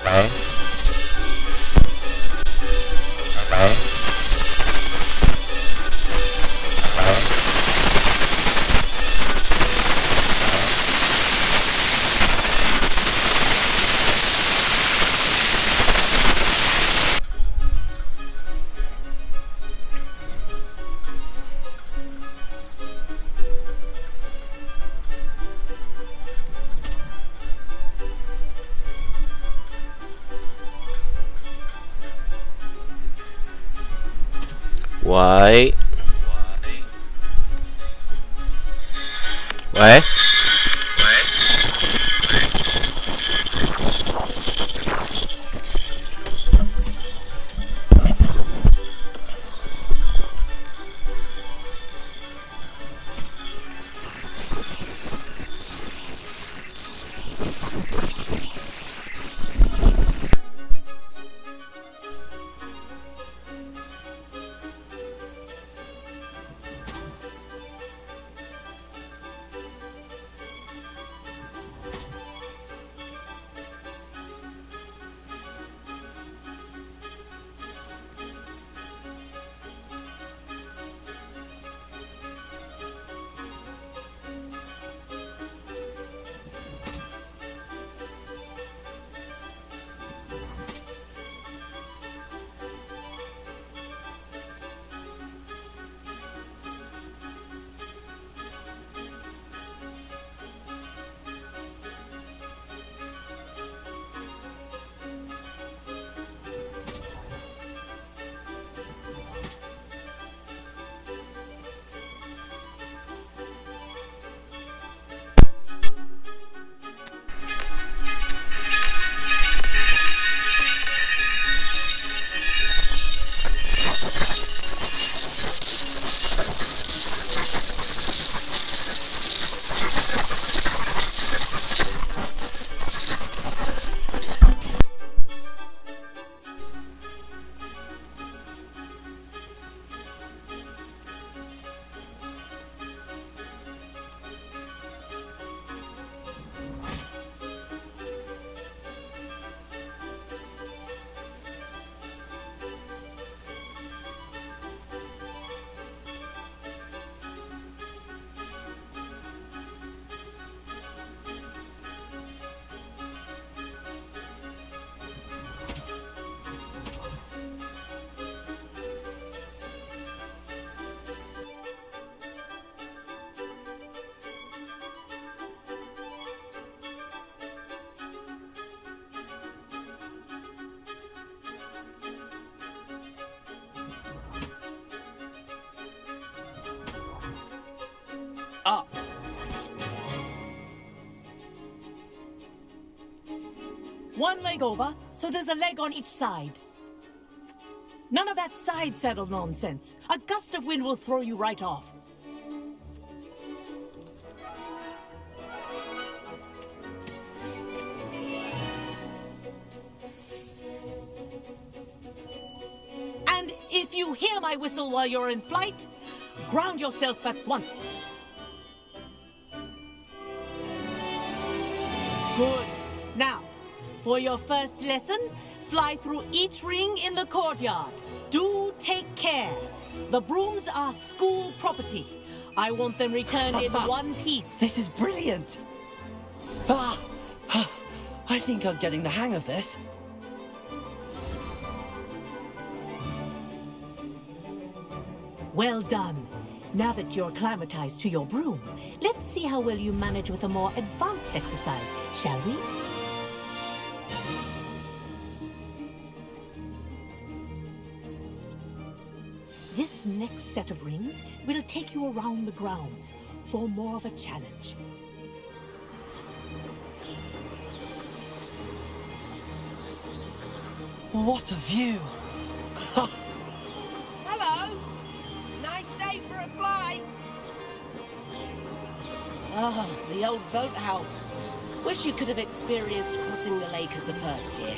喂喂喂。Up. One leg over, so there's a leg on each side. None of that side saddle nonsense. A gust of wind will throw you right off. And if you hear my whistle while you're in flight, ground yourself at once. Good. Now, for your first lesson, fly through each ring in the courtyard. Do take care. The brooms are school property. I want them returned in one piece. This is brilliant! I think I'm getting the hang of this. Well done. Now that you're acclimatized to your broom, let's see how well you manage with a more advanced exercise, shall we? This next set of rings will take you around the grounds for more of a challenge. What a view! Hello! Nice day for a flight! Ah, the old boathouse. Wish you could have experienced crossing the lake as a first year.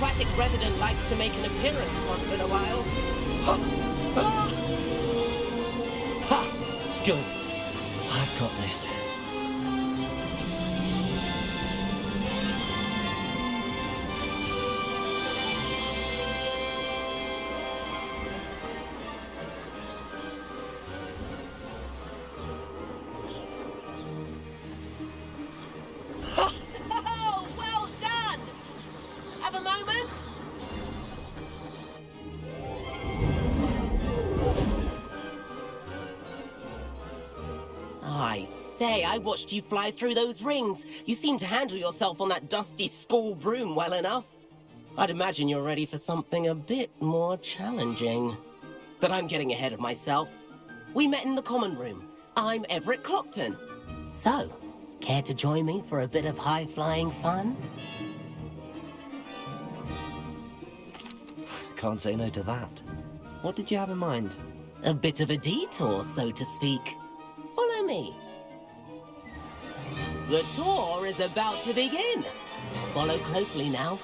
aquatic resident likes to make an appearance once in a while. Ha! Good. I've got this. Oh, well done! Have a moment? I say, I watched you fly through those rings. You seem to handle yourself on that dusty school broom well enough. I'd imagine you're ready for something a bit more challenging. But I'm getting ahead of myself. We met in the common room. I'm Everett Clopton. So, care to join me for a bit of high-flying fun? Can't say no to that. What did you have in mind? A bit of a detour, so to speak. Follow me. The tour is about to begin. Follow closely now.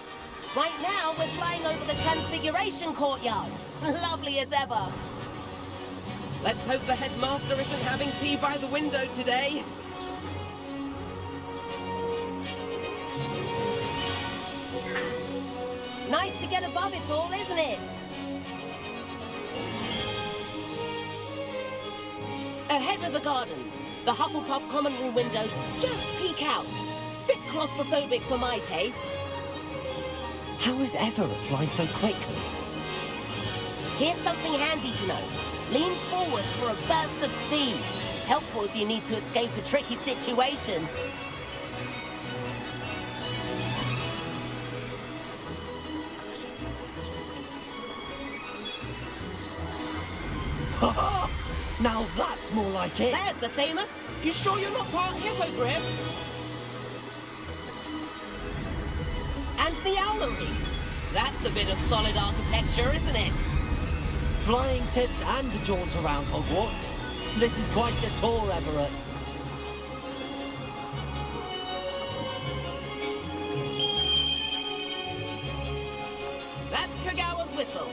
Right now, we're flying over the Transfiguration Courtyard. Lovely as ever. Let's hope the headmaster isn't having tea by the window today. Nice to get above it all, isn't it? Ahead of the gardens, the Hufflepuff common room windows just peek out. Bit claustrophobic for my taste. How is Everett flying so quickly? Here's something handy to know. Lean forward for a burst of speed. Helpful if you need to escape a tricky situation. Now that's more like it. There's the famous. You sure you're not part hippogriff? And Meowlery. That's a bit of solid architecture, isn't it? Flying tips and a jaunt around Hogwarts. This is quite the tour, Everett. That's Kagawa's whistle.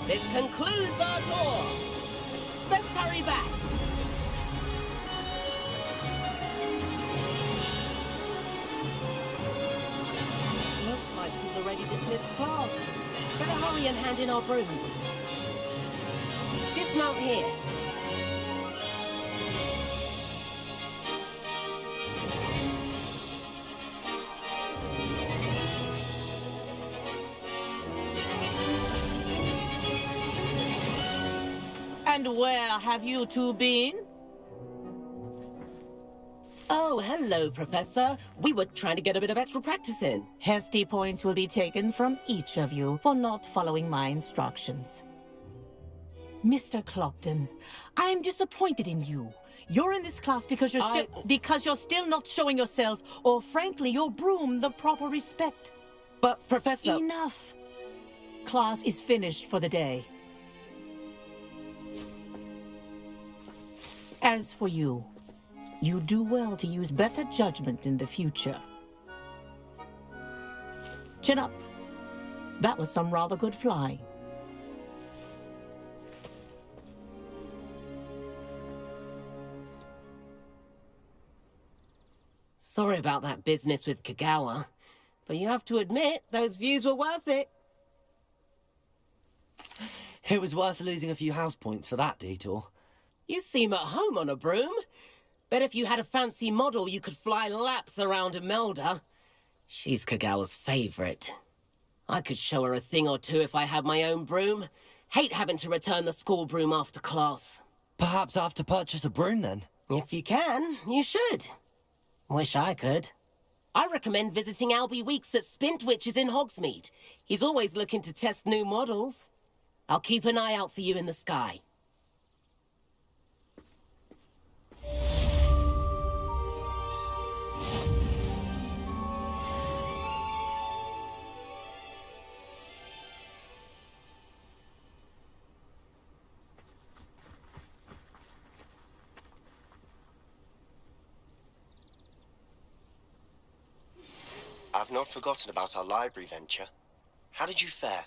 This concludes our tour. Best hurry back. Looks like she's already dismissed class. Better hurry and hand in our brooms. Dismount here. And where have you two been? Oh, hello, Professor. We were trying to get a bit of extra practice in. Hefty points will be taken from each of you for not following my instructions. Mr. Clopton, I'm disappointed in you. You're in this class because you're still not showing yourself, or frankly, your broom the proper respect. But, Professor... Enough. Class is finished for the day. As for you, you do well to use better judgment in the future. Chin up. That was some rather good flying. Sorry about that business with Kagawa, but you have to admit, those views were worth it. It was worth losing a few house points for that detour. You seem at home on a broom. Bet if you had a fancy model, you could fly laps around Imelda. She's Kagawa's favorite. I could show her a thing or two if I had my own broom. Hate having to return the school broom after class. Perhaps I have to purchase a broom then. If you can, you should. Wish I could. I recommend visiting Albie Weeks at Spintwitches in Hogsmeade. He's always looking to test new models. I'll keep an eye out for you in the sky. I've not forgotten about our library venture. How did you fare?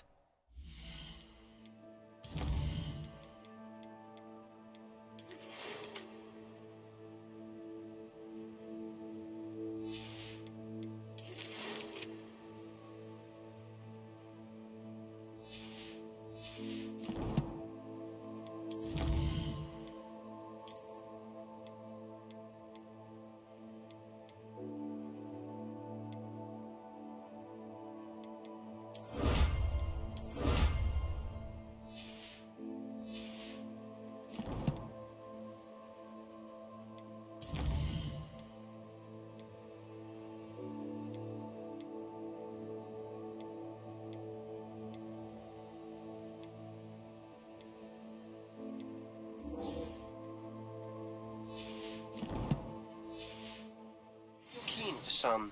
For some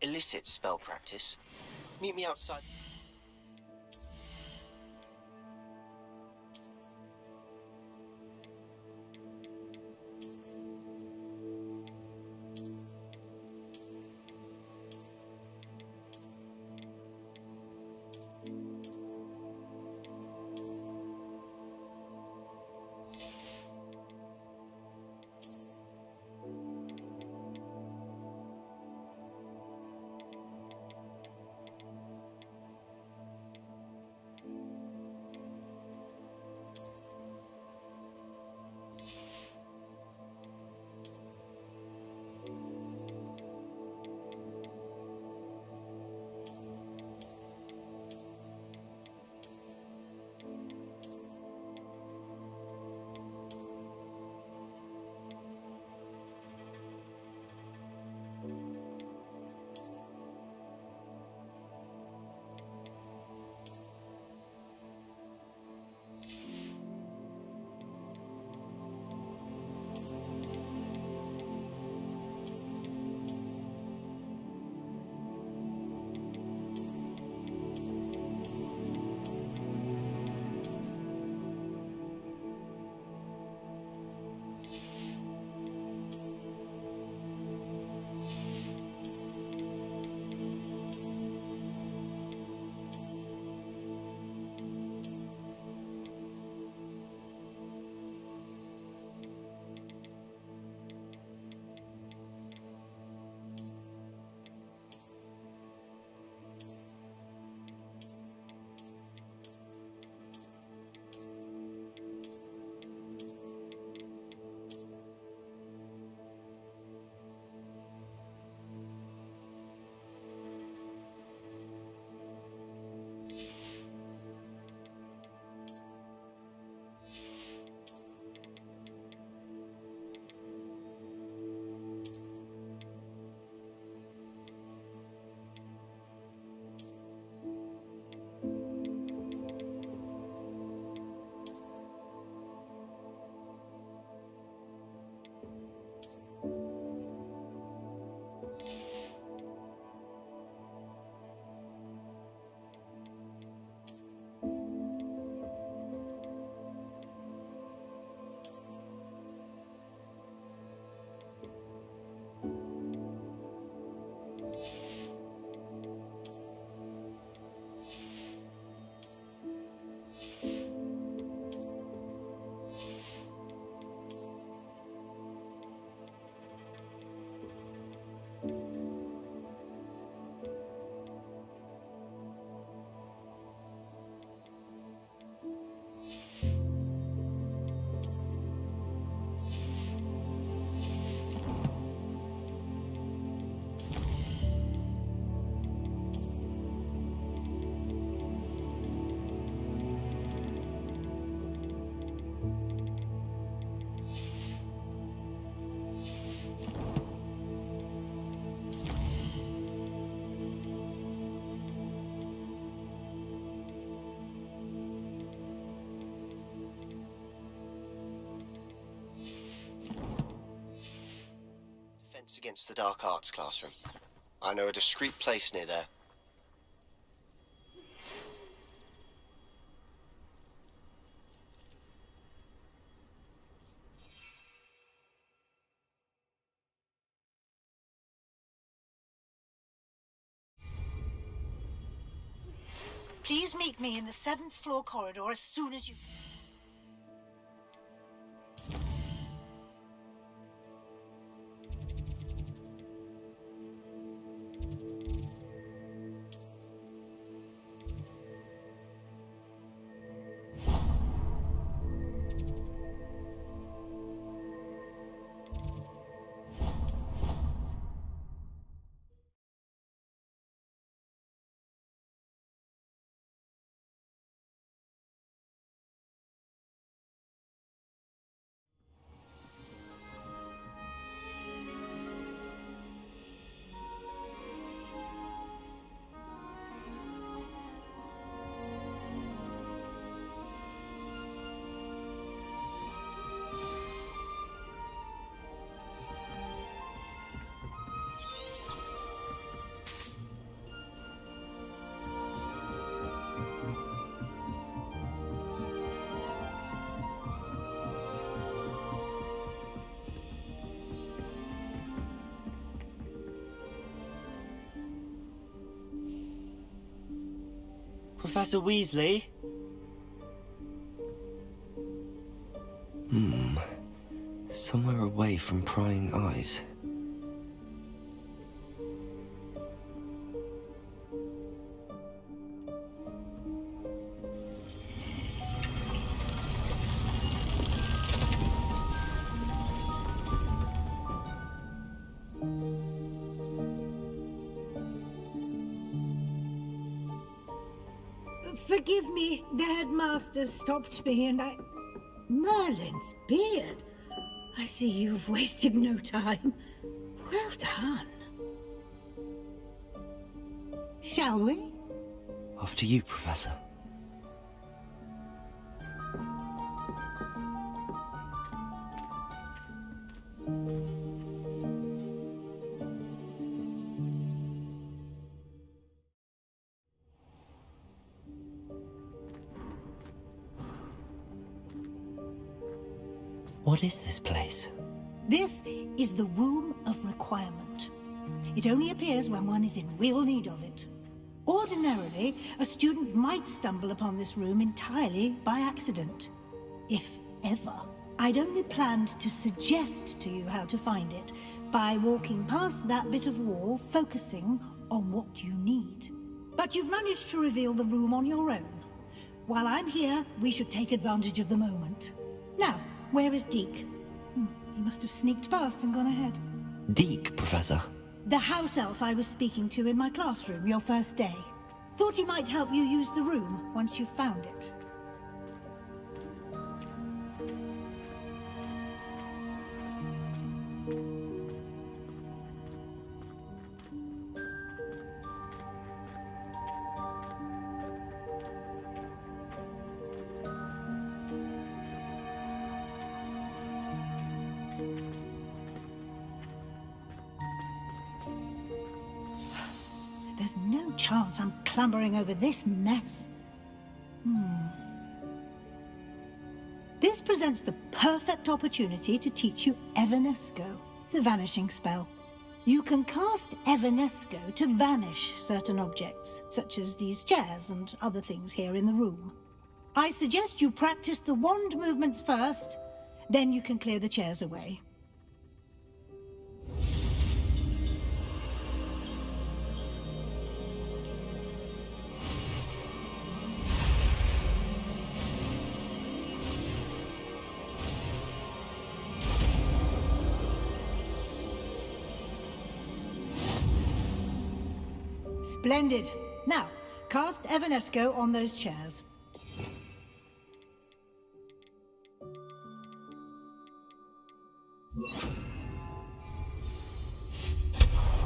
illicit spell practice. Meet me outside. Against the dark arts classroom. I know a discreet place near there. Please meet me in the 7th floor corridor as soon as you... Professor Weasley? Somewhere away from prying eyes. Forgive me, the headmaster stopped me and I... Merlin's beard! I see you've wasted no time. Well done. Shall we? After you, Professor. What is this place? This is the Room of Requirement. It only appears when one is in real need of it. Ordinarily, a student might stumble upon this room entirely by accident. If ever. I'd only planned to suggest to you how to find it by walking past that bit of wall, focusing on what you need. But you've managed to reveal the room on your own. While I'm here, we should take advantage of the moment. Now, where is Deke? He must have sneaked past and gone ahead. Deke, Professor. The house elf I was speaking to in my classroom your first day. Thought he might help you use the room once you've found it. There's no chance I'm clambering over this mess. This presents the perfect opportunity to teach you Evanesco, the vanishing spell. You can cast Evanesco to vanish certain objects, such as these chairs and other things here in the room. I suggest you practice the wand movements first, then you can clear the chairs away. Splendid. Now, cast Evanesco on those chairs.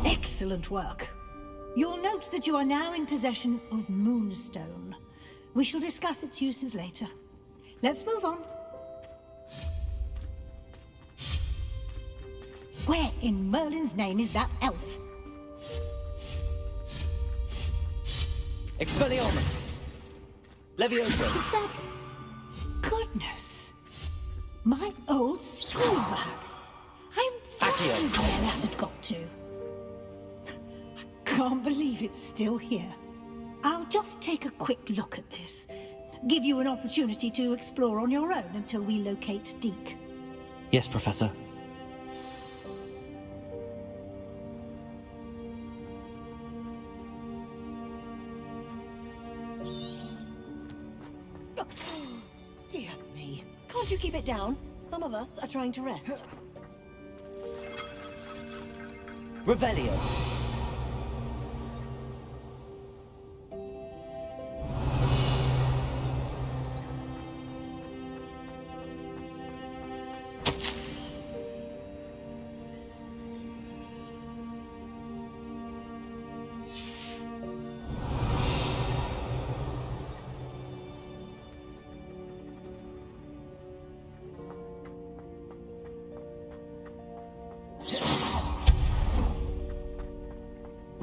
Excellent work. You'll note that you are now in possession of Moonstone. We shall discuss its uses later. Let's move on. Where in Merlin's name is that elf? Expelliarmus! Leviosa! Is that... Goodness. My old school bag. I'm wondering where that had got to. I can't believe it's still here. I'll I'll just take a quick look at this. Give you an opportunity to explore on your own until we locate Deke. Yes, Professor. Dear me. Can't you keep it down? Some of us are trying to rest. Revelio.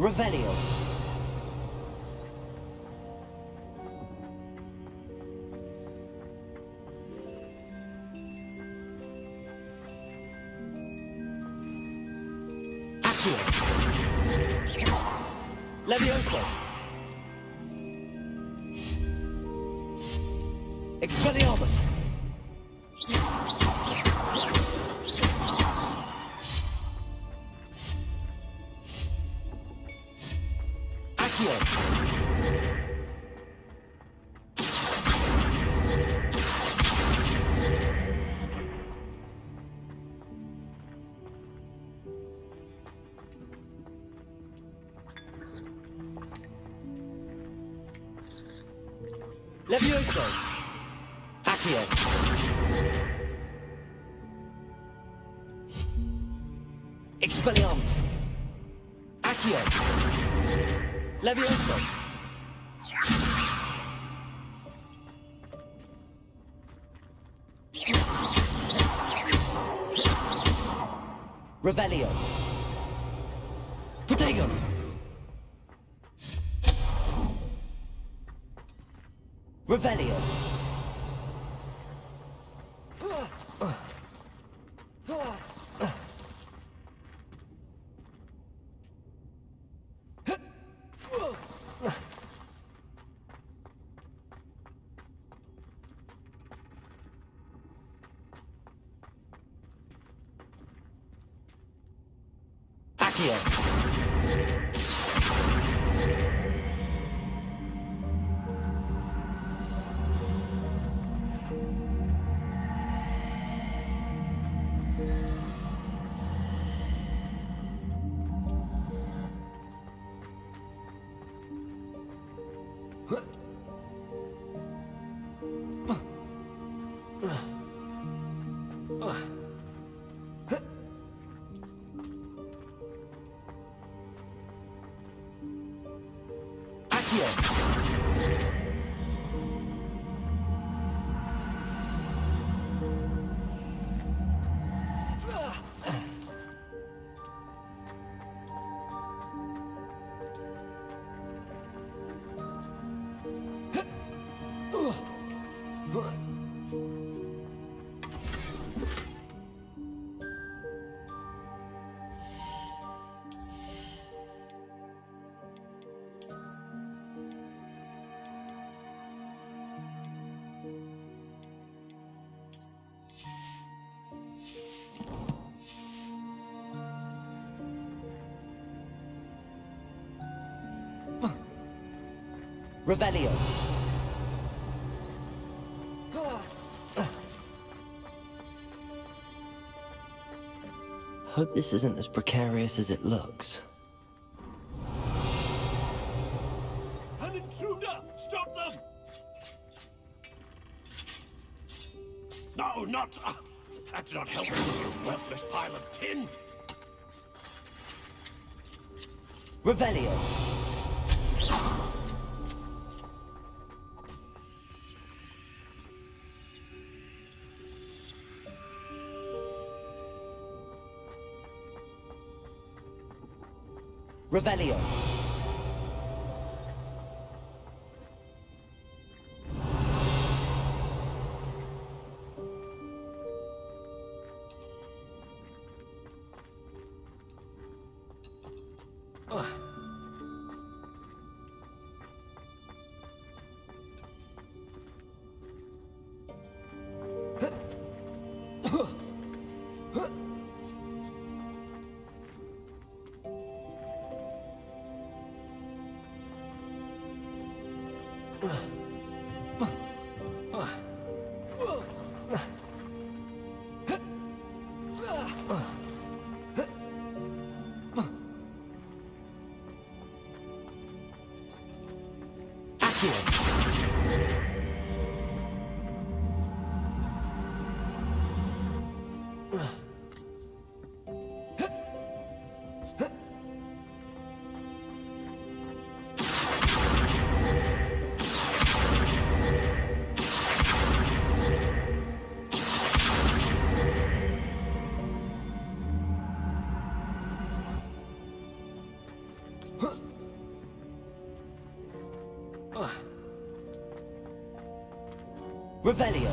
Revelio. Accio. Levioso. Expelliarmus. Accio. Levioso. Accio. Expelliarmus. Accio. Levioso. Revelio. Protego. Revelio. Accio. Accio. Revelio. Hope this isn't as precarious as it looks. An intruder! Stop them! No, not... that's not helpful, you worthless pile of tin! Revelio. Revelio. Revelio.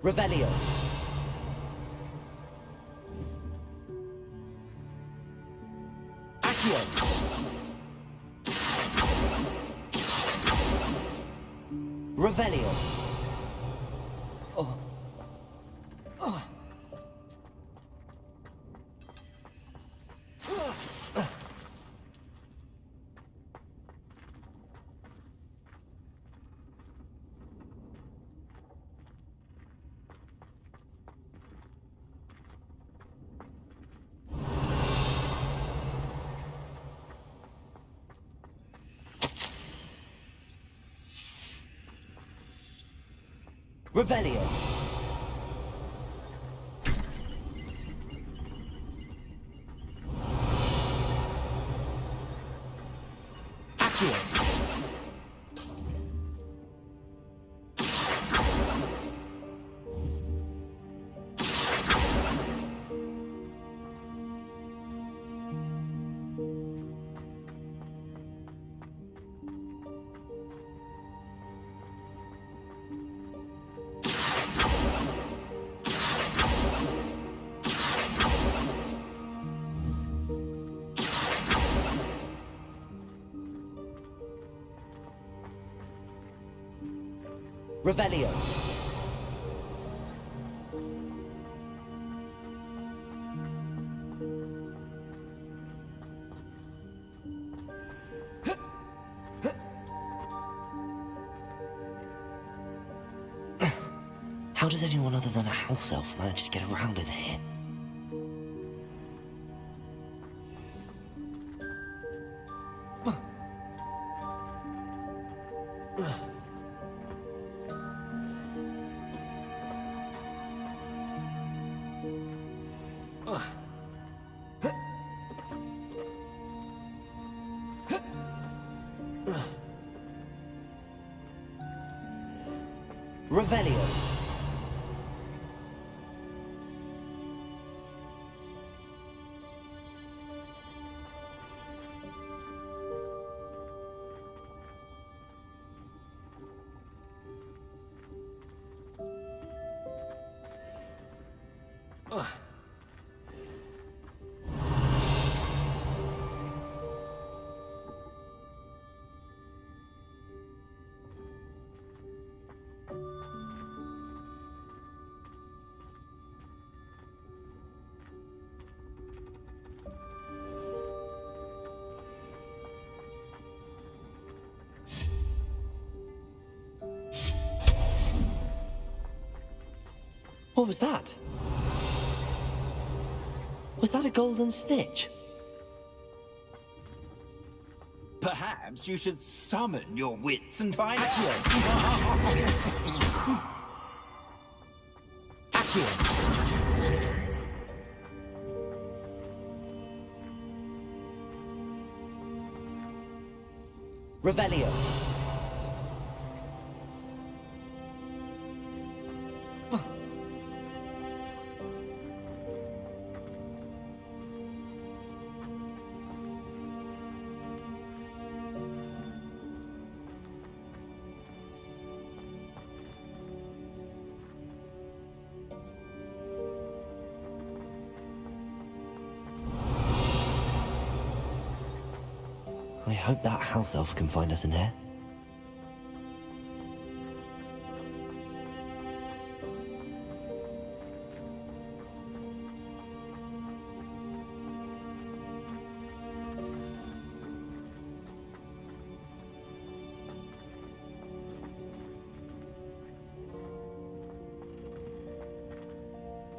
Revelio. Accio. Revelio. Oh. Oh. Revelio. Accio. Revelio. How does anyone other than a house elf manage to get around in here? Revelio. What was that? Was that a golden snitch? Perhaps you should summon your wits and find out. Accio. Revelio. I hope that house elf can find us in here.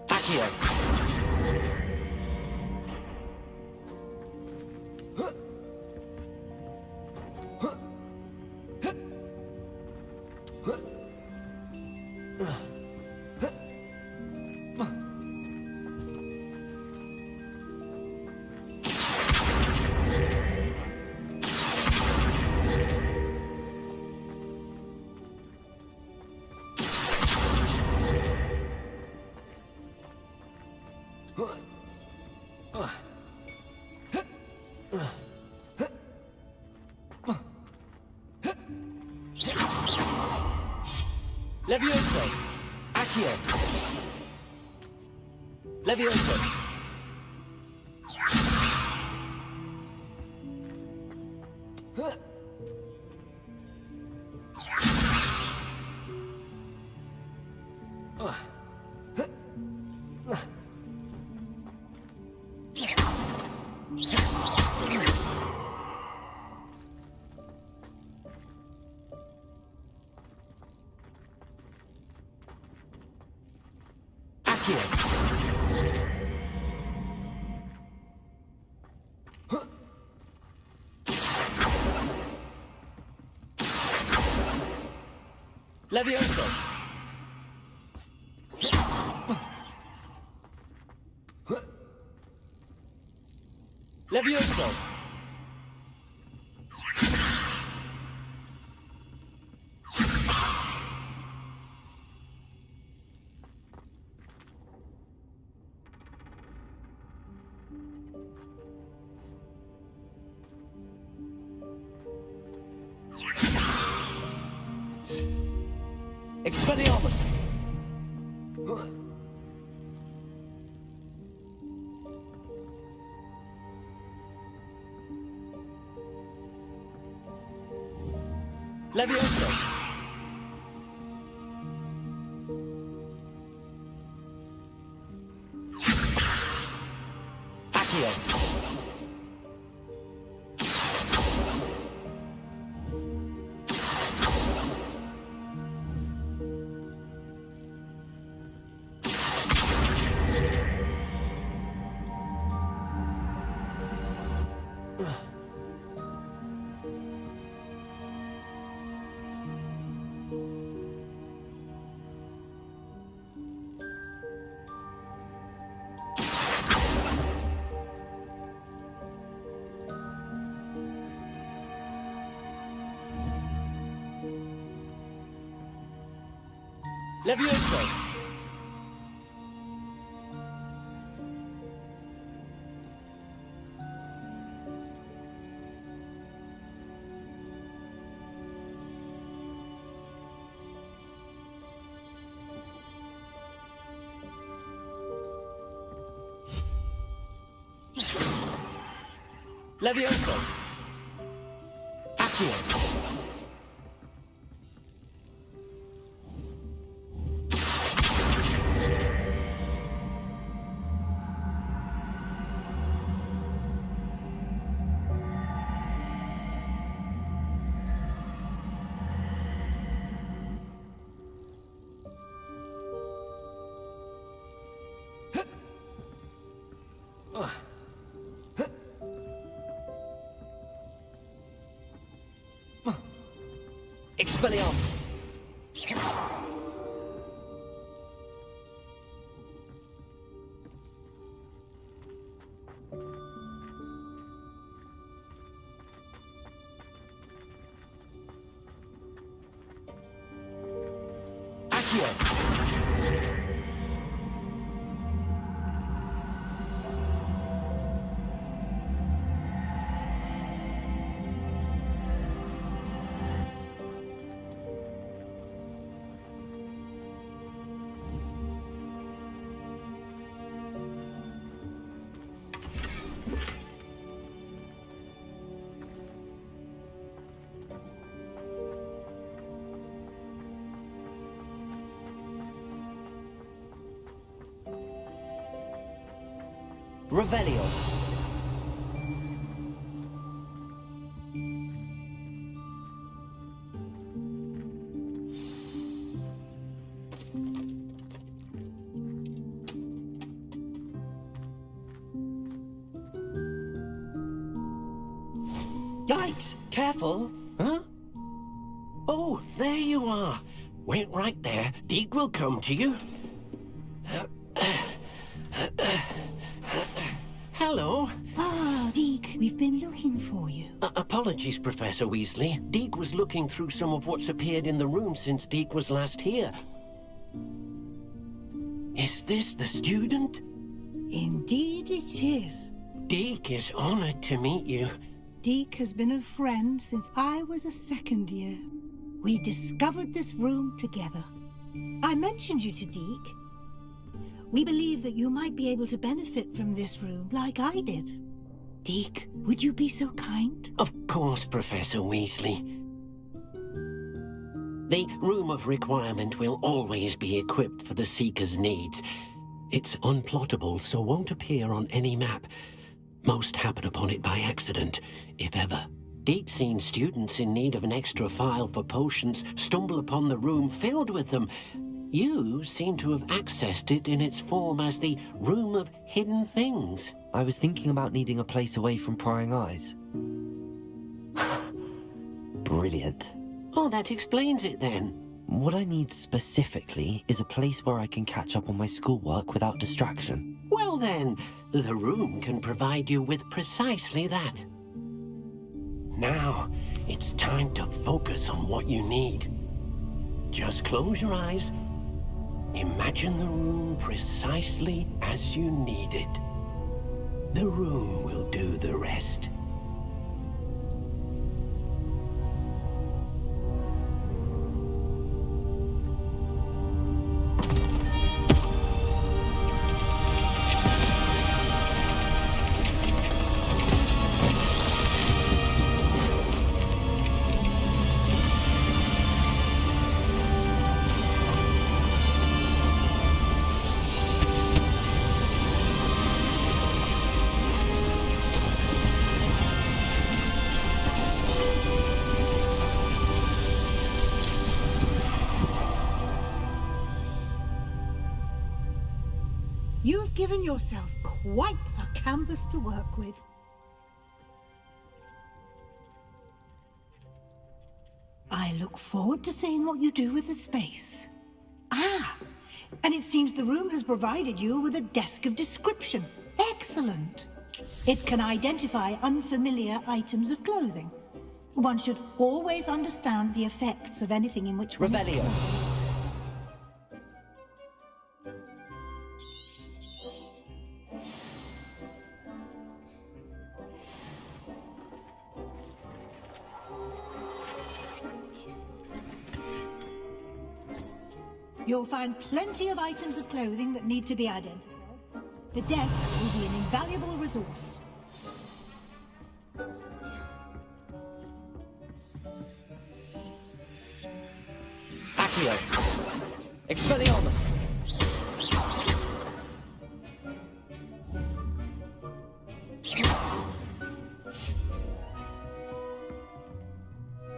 Accio. Levioso! Accio! Levioso! Levioso! Levioso! Expelliarmus! Levioso! Accio! Levioso! Levioso! Accio! Expelliarmus! Accio. Revelio. Yikes! Careful! Huh? Oh, there you are. Wait right there. Deke will come to you. Hello. Ah, Deke, we've been looking for you. Apologies, Professor Weasley. Deke was looking through some of what's appeared in the room since Deke was last here. Is this the student? Indeed it is. Deke is honored to meet you. Deke has been a friend since I was a second year. We discovered this room together. I mentioned you to Deke. We believe that you might be able to benefit from this room like I did. Deke, would you be so kind? Of course, Professor Weasley. The Room of Requirement will always be equipped for the Seeker's needs. It's unplottable, so won't appear on any map. Most happen upon it by accident, if ever. Deep-seen students in need of an extra file for potions stumble upon the room filled with them. You seem to have accessed it in its form as the Room of Hidden Things. I was thinking about needing a place away from prying eyes. Brilliant. Oh, that explains it then. What I need specifically is a place where I can catch up on my schoolwork without distraction. Well then, the room can provide you with precisely that. Now, it's time to focus on what you need. Just close your eyes. Imagine the room precisely as you need it. The room will do the rest. You've given yourself quite a canvas to work with. I look forward to seeing what you do with the space. Ah, and it seems the room has provided you with a desk of description. Excellent. It can identify unfamiliar items of clothing. One should always understand the effects of anything in which one is Revelio. clothed. You'll find plenty of items of clothing that need to be identified. The desk will be an invaluable resource. Accio. Expelliarmus.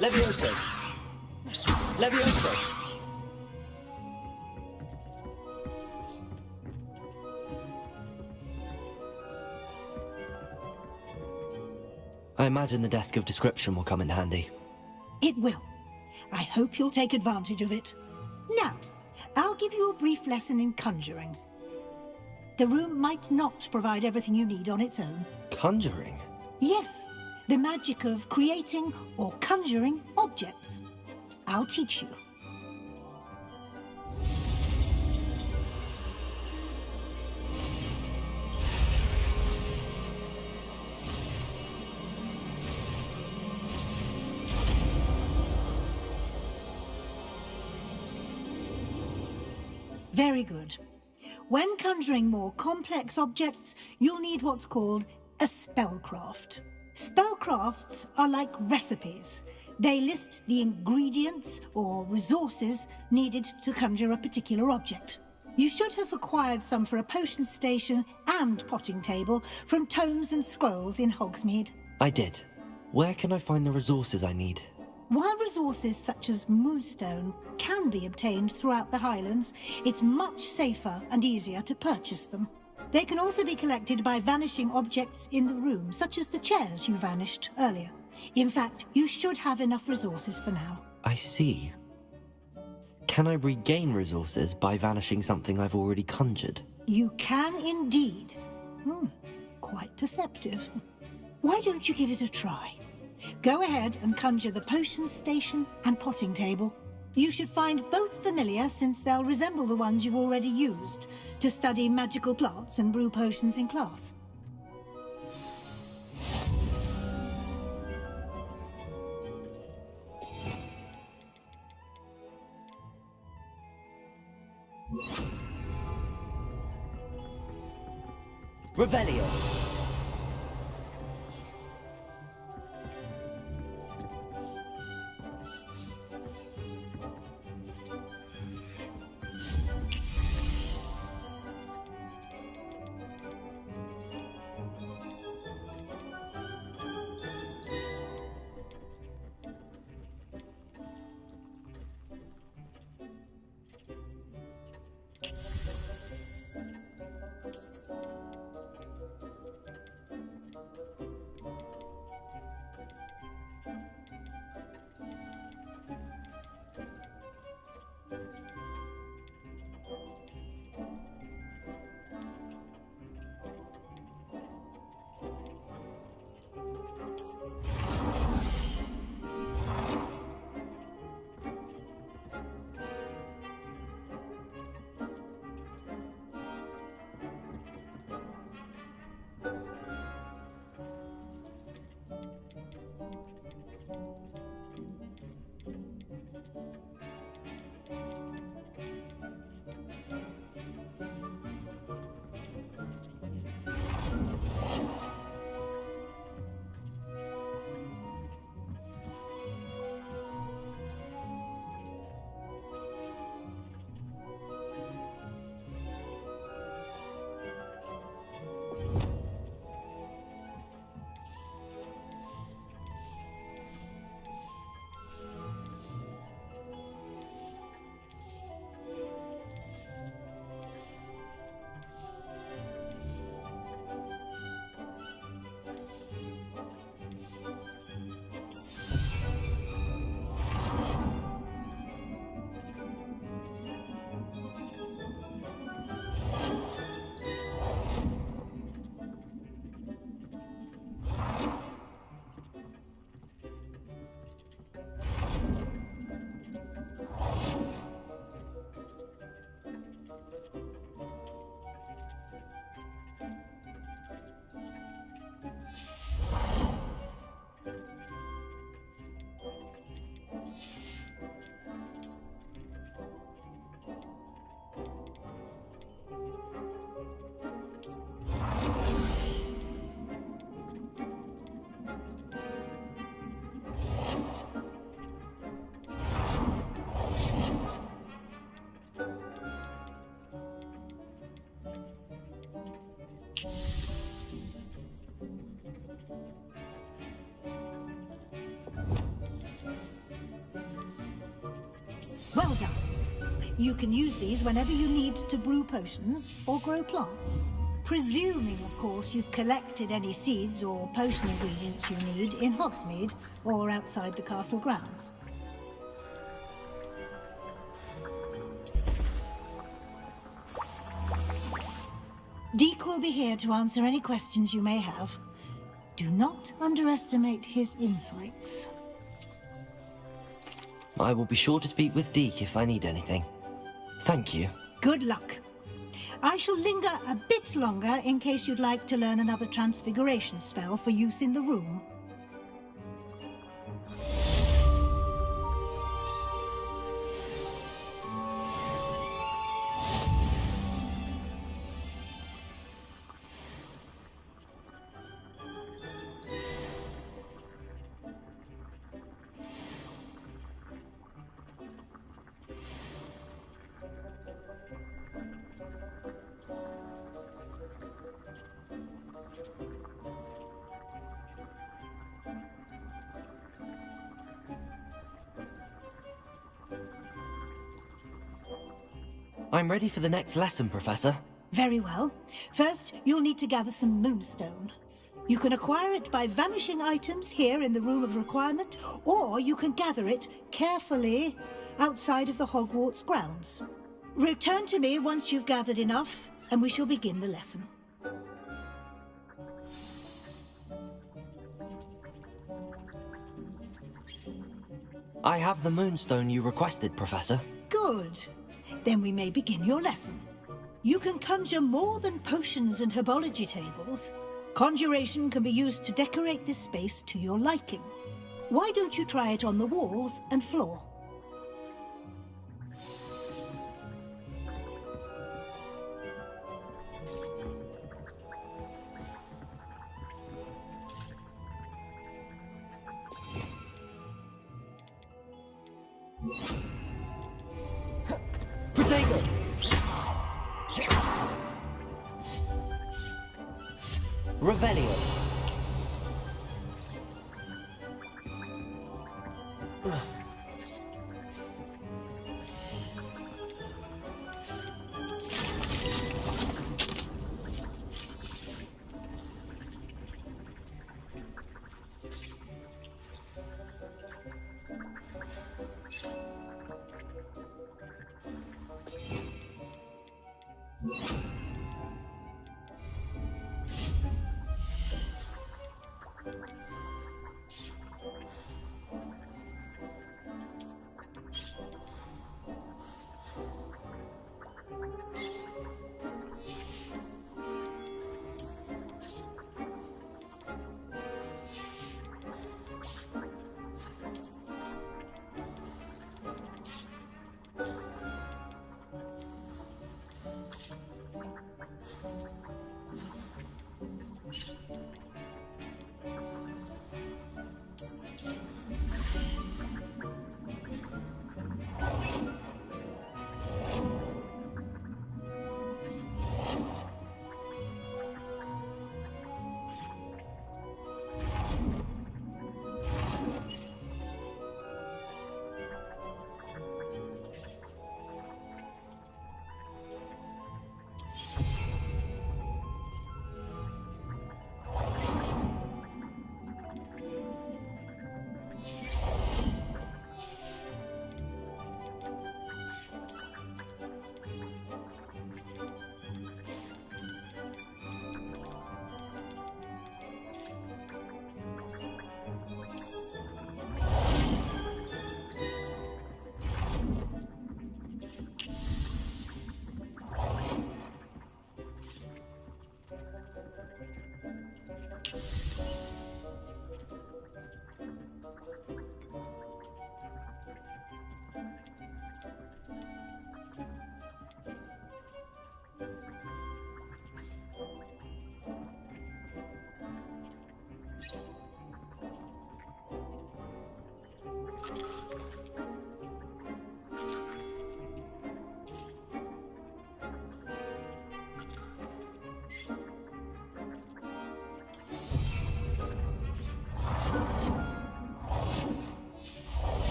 Levioso. Levioso. I imagine the desk of description will come in handy. It will. I hope you'll take advantage of it. Now, I'll give you a brief lesson in conjuring. The room might not provide everything you need on its own. Conjuring? Yes, the magic of creating or conjuring objects. I'll teach you. Very good. When conjuring more complex objects, you'll need what's called a spellcraft. Spellcrafts are like recipes. They list the ingredients or resources needed to conjure a particular object. You should have acquired some for a potion station and potting table from tomes and scrolls in Hogsmeade. I did. Where can I find the resources I need? While resources such as moonstone can be obtained throughout the Highlands, it's much safer and easier to purchase them. They can also be collected by vanishing objects in the room, such as the chairs you vanished earlier. In fact, you should have enough resources for now. I see. Can I regain resources by vanishing something I've already conjured? You can indeed. Quite perceptive. Why don't you give it a try? Go ahead and conjure the potion station and potting table. You should find both familiar, since they'll resemble the ones you've already used to study magical plants and brew potions in class. Revelio. Well done. You can use these whenever you need to brew potions or grow plants. Presuming, of course, you've collected any seeds or potion ingredients you need in Hogsmeade or outside the castle grounds. Deke will be here to answer any questions you may have. Do not underestimate his insights. I will be sure to speak with Deke if I need anything. Thank you. Good luck. I shall linger a bit longer in case you'd like to learn another transfiguration spell for use in the room. I'm ready for the next lesson, Professor. Very well. First, you'll need to gather some moonstone. You can acquire it by vanishing items here in the Room of Requirement, or you can gather it carefully outside of the Hogwarts grounds. Return to me once you've gathered enough, and we shall begin the lesson. I have the moonstone you requested, Professor. Good. Then we may begin your lesson. You can conjure more than potions and herbology tables. Conjuration can be used to decorate this space to your liking. Why don't you try it on the walls and floor? Protego! Revelio.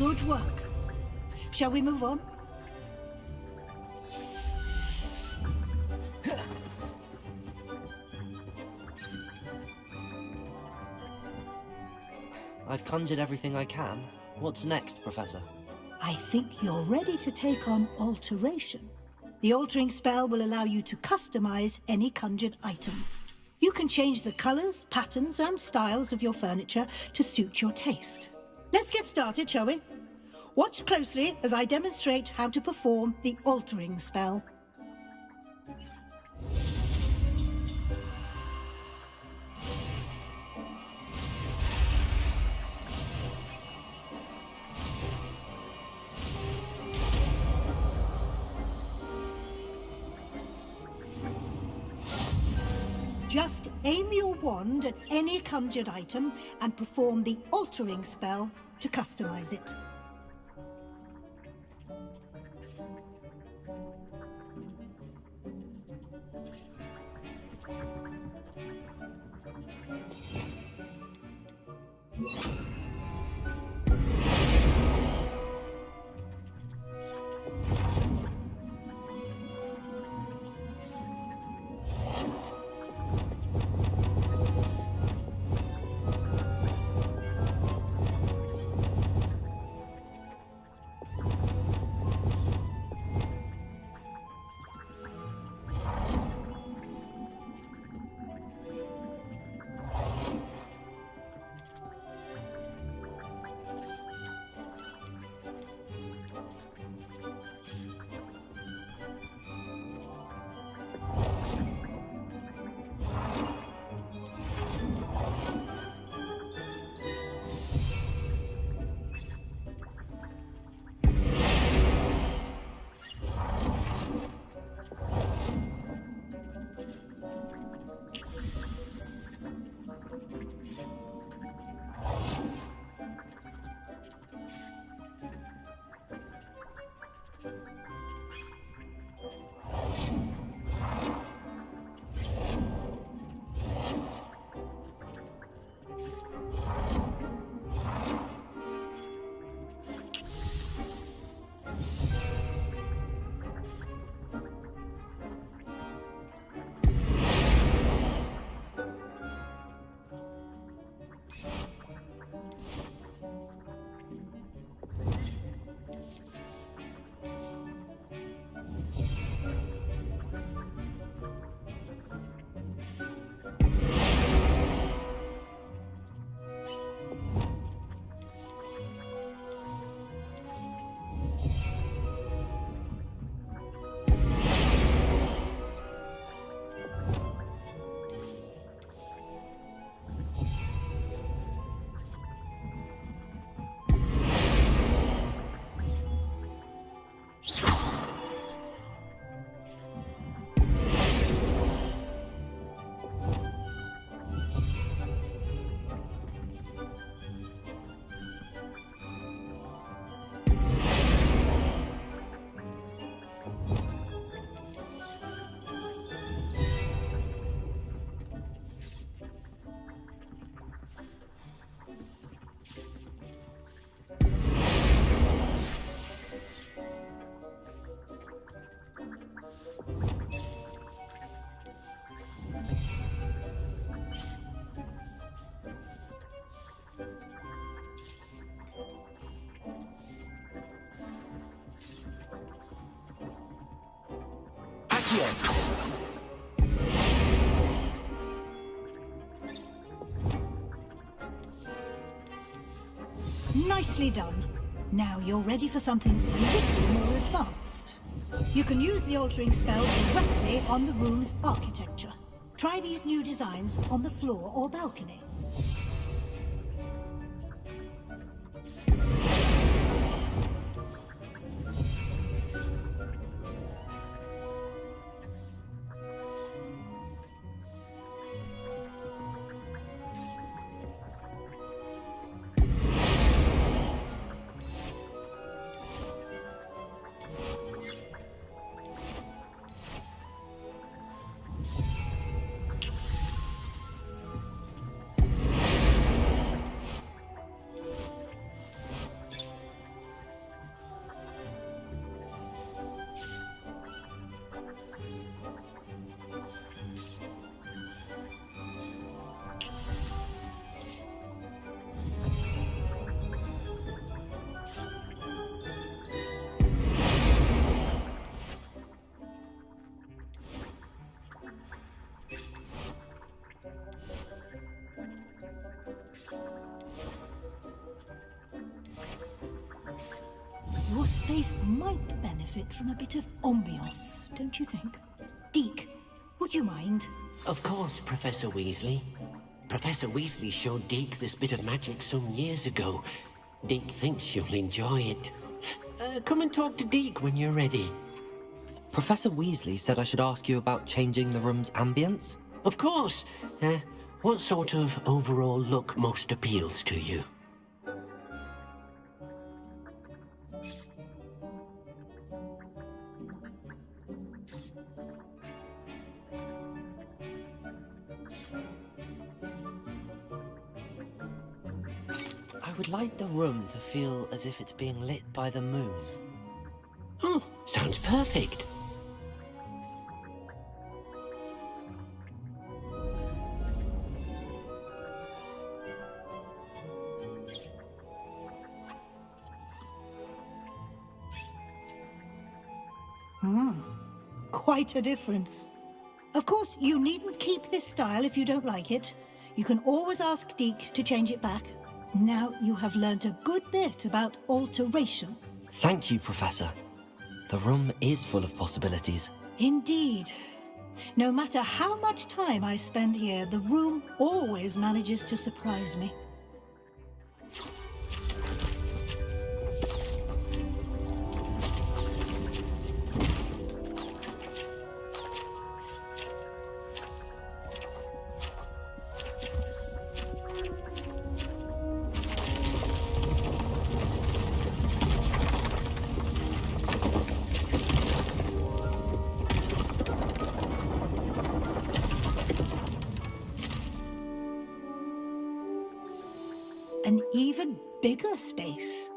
Good work. Shall we move on? I've conjured everything I can. What's next, Professor? I think you're ready to take on alteration. The altering spell will allow you to customize any conjured item. You can change the colors, patterns, and styles of your furniture to suit your taste. Let's get started, shall we? Watch closely as I demonstrate how to perform the altering spell. Just aim your wand at any conjured item and perform the altering spell to customize it. Nicely done. Now you're ready for something a little more advanced. You can use the altering spell directly on the room's architecture. Try these new designs on the floor or balcony. Your space might benefit from a bit of ambiance, don't you think? Deke, would you mind? Of course, Professor Weasley. Professor Weasley showed Deke this bit of magic some years ago. Deke thinks you'll enjoy it. Come and talk to Deke when you're ready. Professor Weasley said I should ask you about changing the room's ambience? Of course. What sort of overall look most appeals to you? I would like the room to feel as if it's being lit by the moon. Oh, sounds perfect. Quite a difference. Of course, you needn't keep this style if you don't like it. You can always ask Deke to change it back. Now you have learnt a good bit about alteration. Thank you, Professor. The room is full of possibilities. Indeed. No matter how much time I spend here, the room always manages to surprise me. An even bigger space.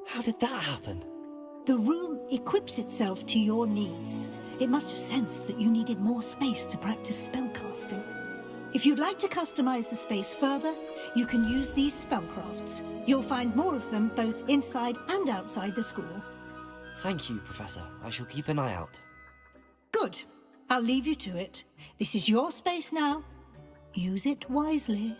How did that happen? The room equips itself to your needs. It must have sensed that you needed more space to practice spellcasting. If you'd like to customize the space further, you can use these spellcrafts. You'll find more of them both inside and outside the school. Thank you, Professor. I shall keep an eye out. Good. I'll leave you to it. This is your space now. Use it wisely.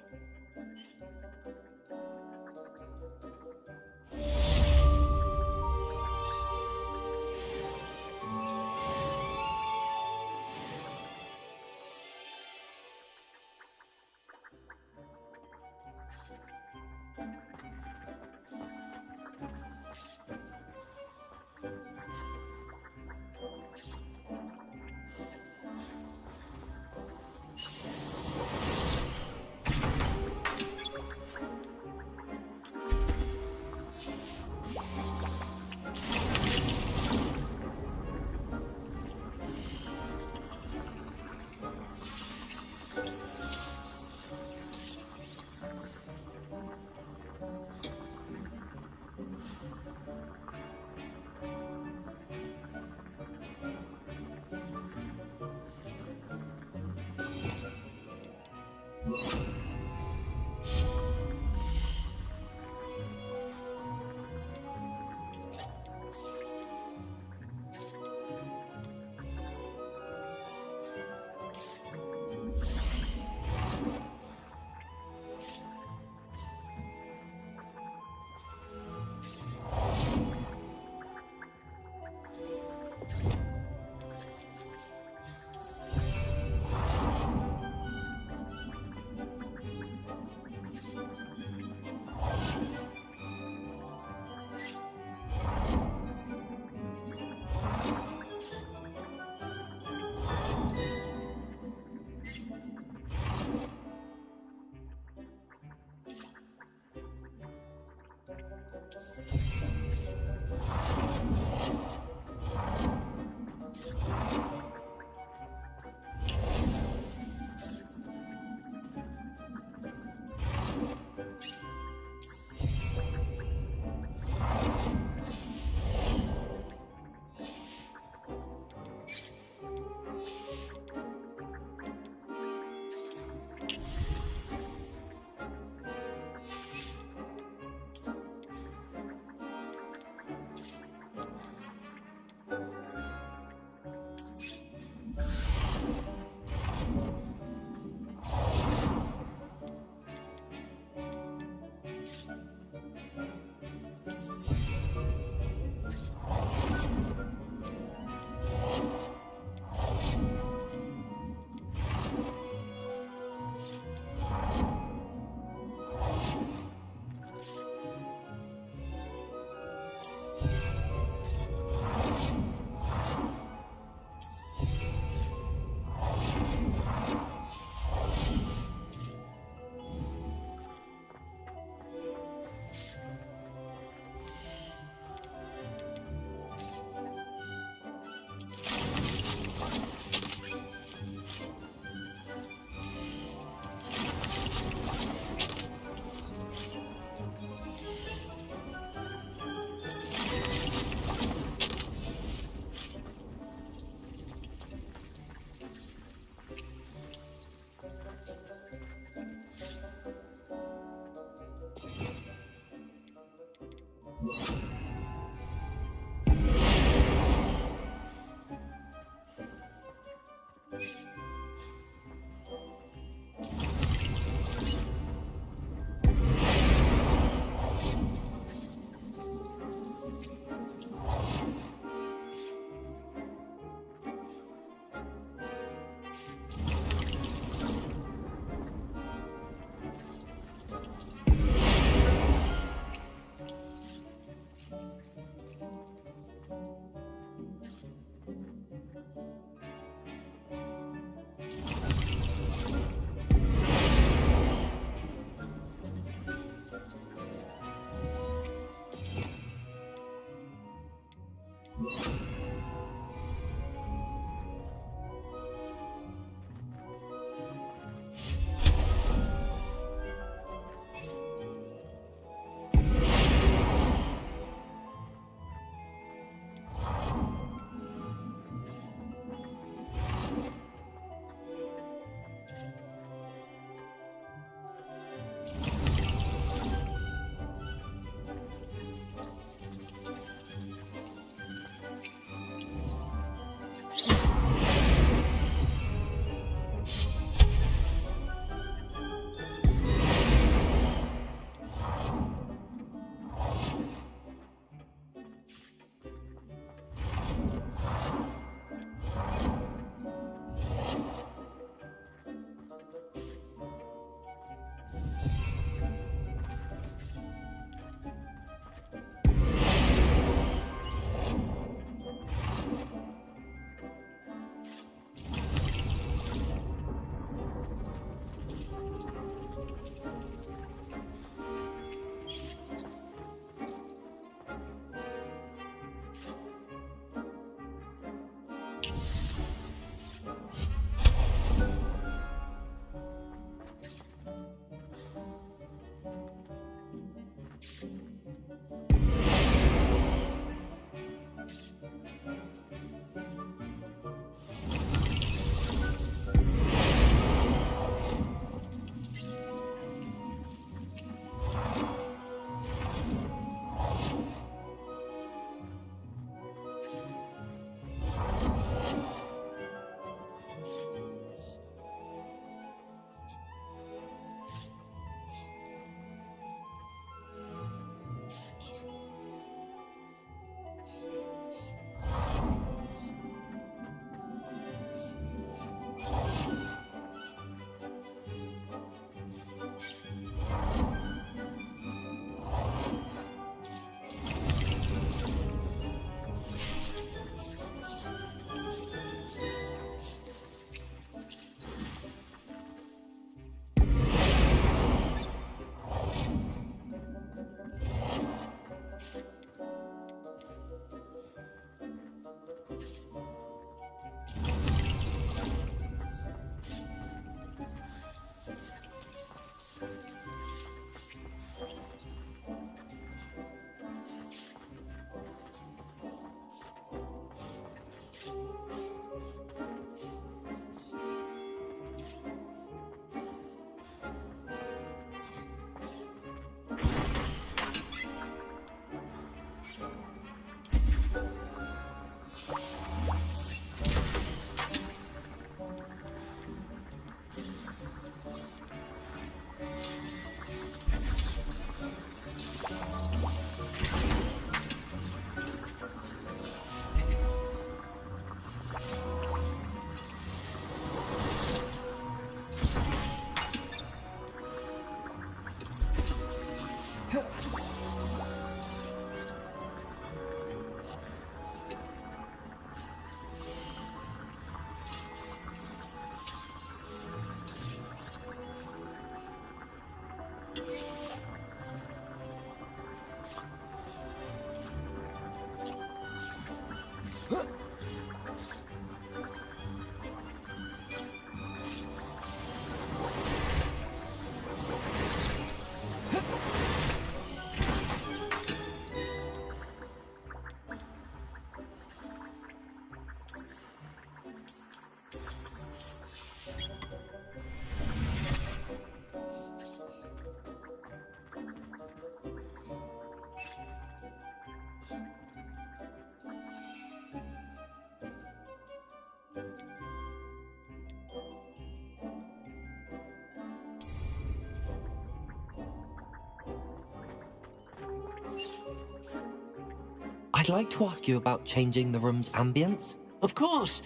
I'd like to ask you about changing the room's ambience. Of course.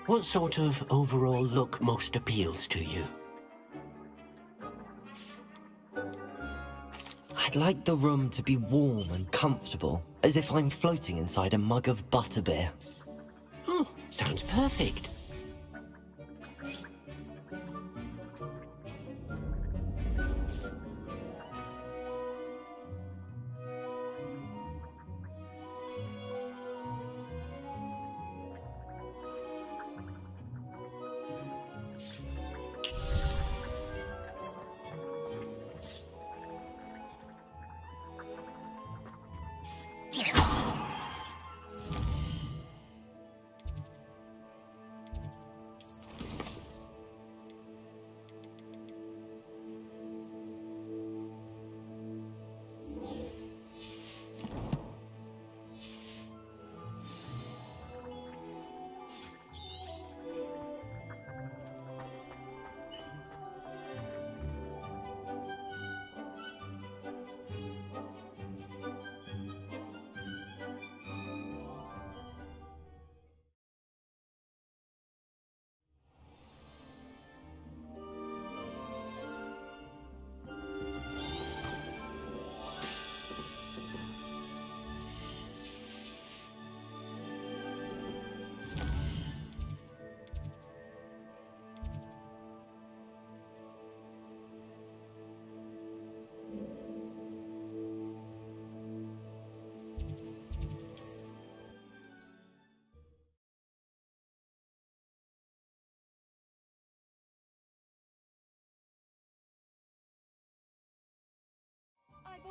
What sort of overall look most appeals to you? I'd like the room to be warm and comfortable, as if I'm floating inside a mug of butterbeer. Oh, sounds perfect.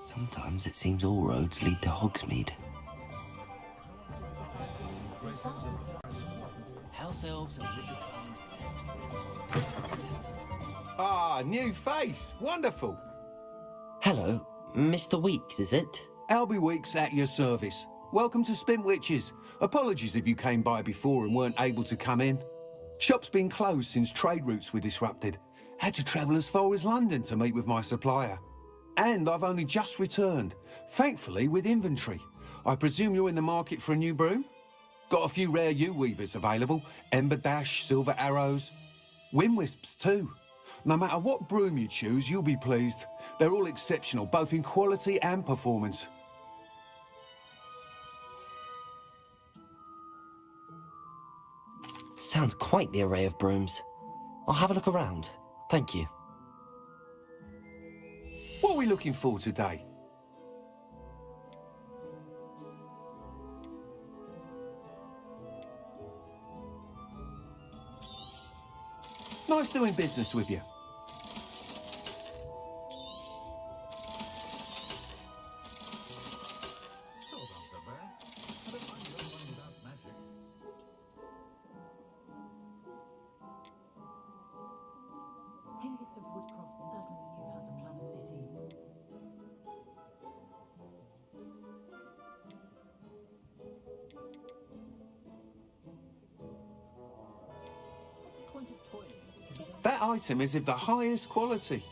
Sometimes it seems all roads lead to Hogsmeade. House elves and wizard Ah, new face. Wonderful. Hello, Mr. Weeks, is it? Albie Weeks at your service. Welcome to Spint Witches. Apologies if you came by before and weren't able to come in. Shop's been closed since trade routes were disrupted. Had to travel as far as London to meet with my supplier. And I've only just returned, thankfully with inventory. I presume you're in the market for a new broom? Got a few rare yew-weavers available. Ember Dash, Silver Arrows. Wind Wisps too. No matter what broom you choose, you'll be pleased. They're all exceptional, both in quality and performance. Sounds quite the array of brooms. I'll have a look around. Thank you. What are we looking for today? Nice doing business with you. That item is of the highest quality.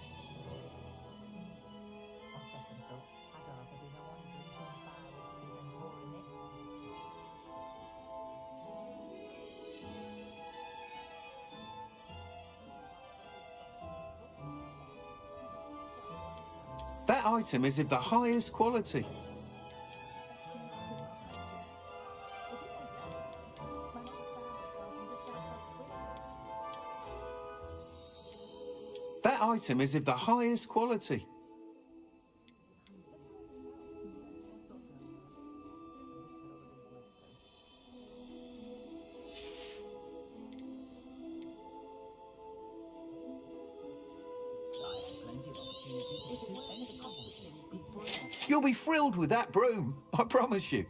That item is of the highest quality. That item is of the highest quality. You'll be thrilled with that broom, I promise you.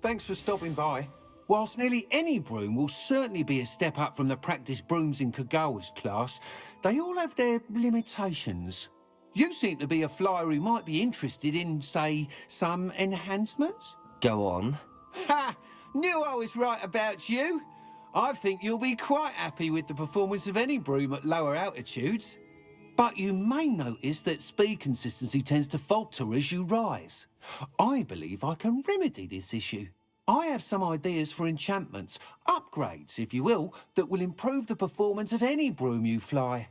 Thanks for stopping by. Whilst nearly any broom will certainly be a step up from the practice brooms in Kagawa's class, they all have their limitations. You seem to be a flyer who might be interested in, say, some enhancements? Go on. Ha! Knew I was right about you. I think you'll be quite happy with the performance of any broom at lower altitudes. But you may notice that speed consistency tends to falter as you rise. I believe I can remedy this issue. I have some ideas for enchantments, upgrades, if you will, that will improve the performance of any broom you fly.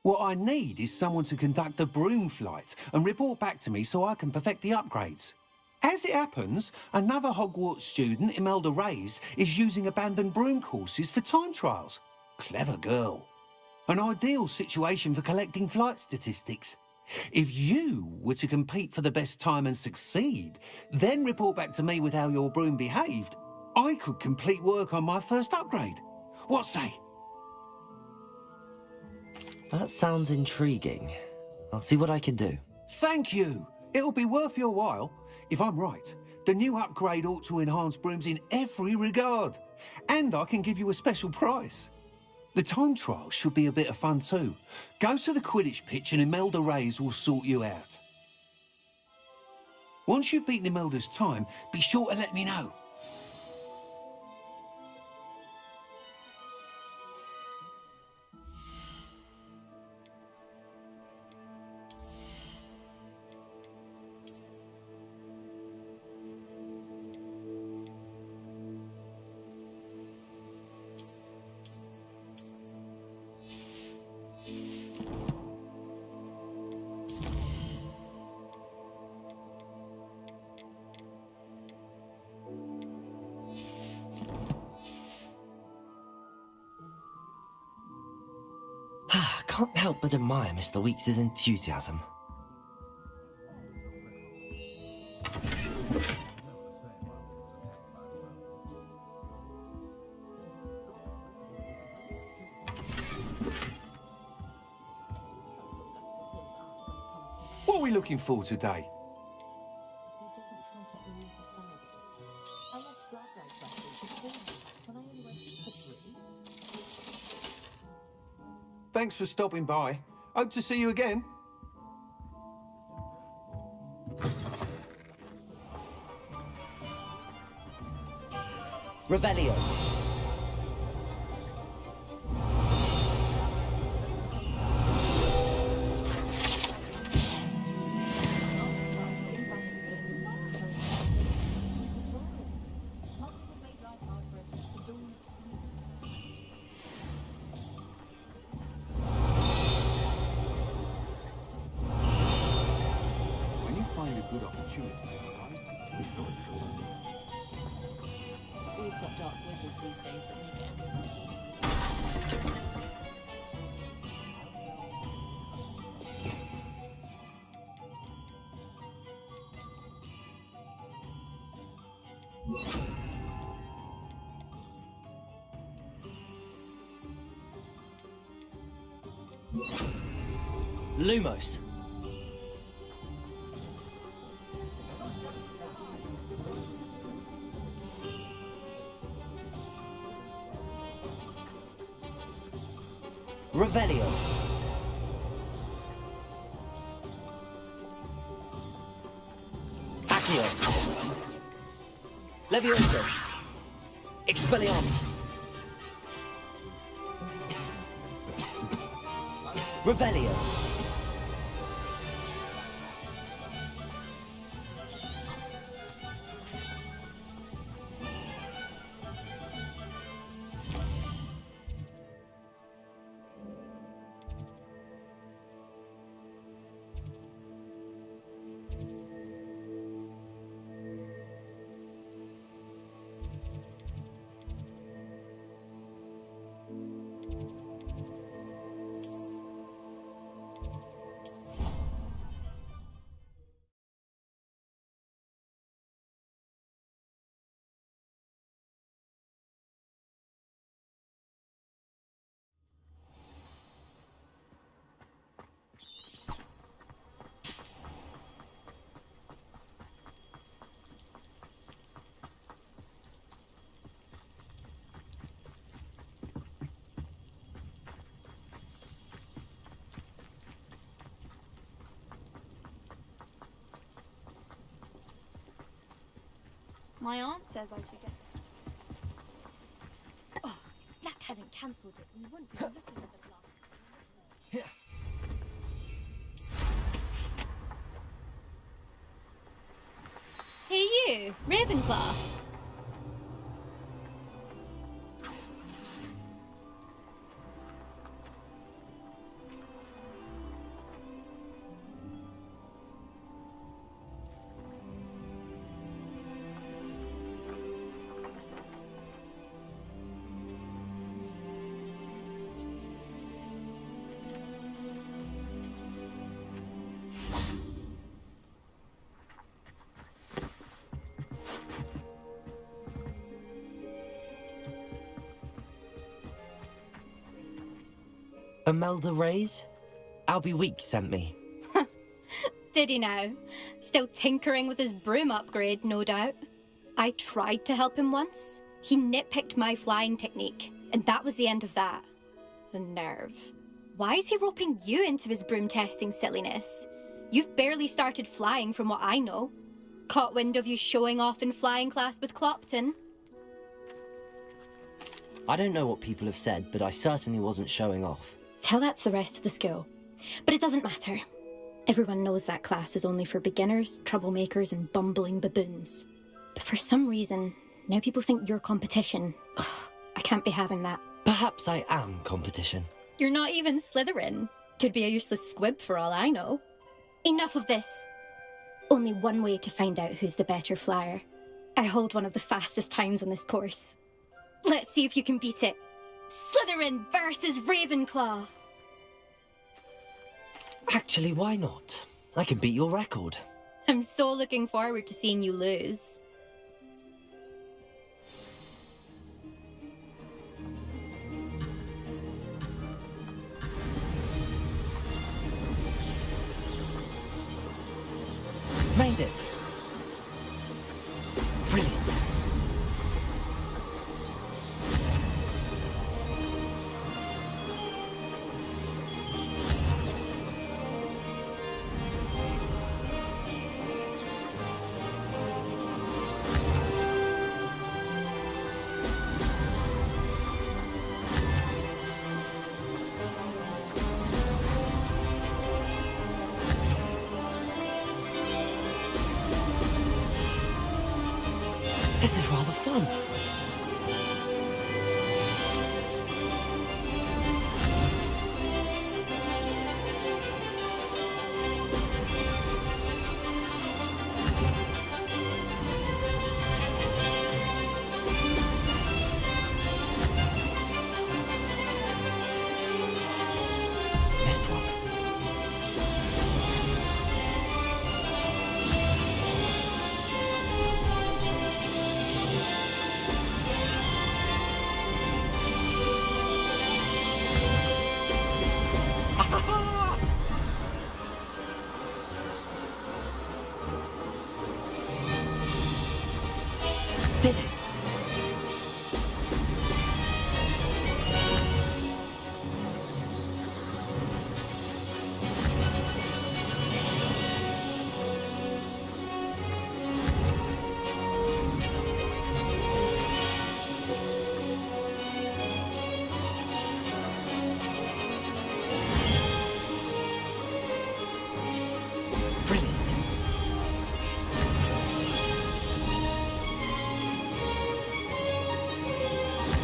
What I need is someone to conduct a broom flight and report back to me so I can perfect the upgrades. As it happens, another Hogwarts student, Imelda Reyes, is using abandoned broom courses for time trials. Clever girl. An ideal situation for collecting flight statistics. If you were to compete for the best time and succeed, then report back to me with how your broom behaved, I could complete work on my first upgrade. What say? That sounds intriguing. I'll see what I can do. Thank you. It'll be worth your while. If I'm right, the new upgrade ought to enhance brooms in every regard. And I can give you a special price. The time trial should be a bit of fun too. Go to the Quidditch pitch and Imelda Reyes will sort you out. Once you've beaten Imelda's time, be sure to let me know. Can't help but admire Mr. Weekes' enthusiasm. What are we looking for today? Thanks for stopping by. Hope to see you again. Revelio. Good opportunity. We've got dark wizards these days that make Lumos. Revelio. Accio. Levioso. Expelliarmus. Revelio. My aunt says I should get... Oh, if Black hadn't cancelled it, we wouldn't be looking at the glass. you, Ravenclaw. Imelda Reyes? Albie Weeks sent me. Did he now? Still tinkering with his broom upgrade, no doubt. I tried to help him once. He nitpicked my flying technique, and that was the end of that. The nerve. Why is he roping you into his broom testing silliness? You've barely started flying from what I know. Caught wind of you showing off in flying class with Clopton. I don't know what people have said, but I certainly wasn't showing off. Tell that to the rest of the school. But it doesn't matter. Everyone knows that class is only for beginners, troublemakers, and bumbling baboons. But for some reason, now people think you're competition. Ugh, I can't be having that. Perhaps I am competition. You're not even Slytherin. Could be a useless squib for all I know. Enough of this. Only one way to find out who's the better flyer. I hold one of the fastest times on this course. Let's see if you can beat it. Slytherin versus Ravenclaw. Actually, why not? I can beat your record. I'm so looking forward to seeing you lose. Made it! Brilliant. This is rather fun. Missed one. Did it! Brilliant.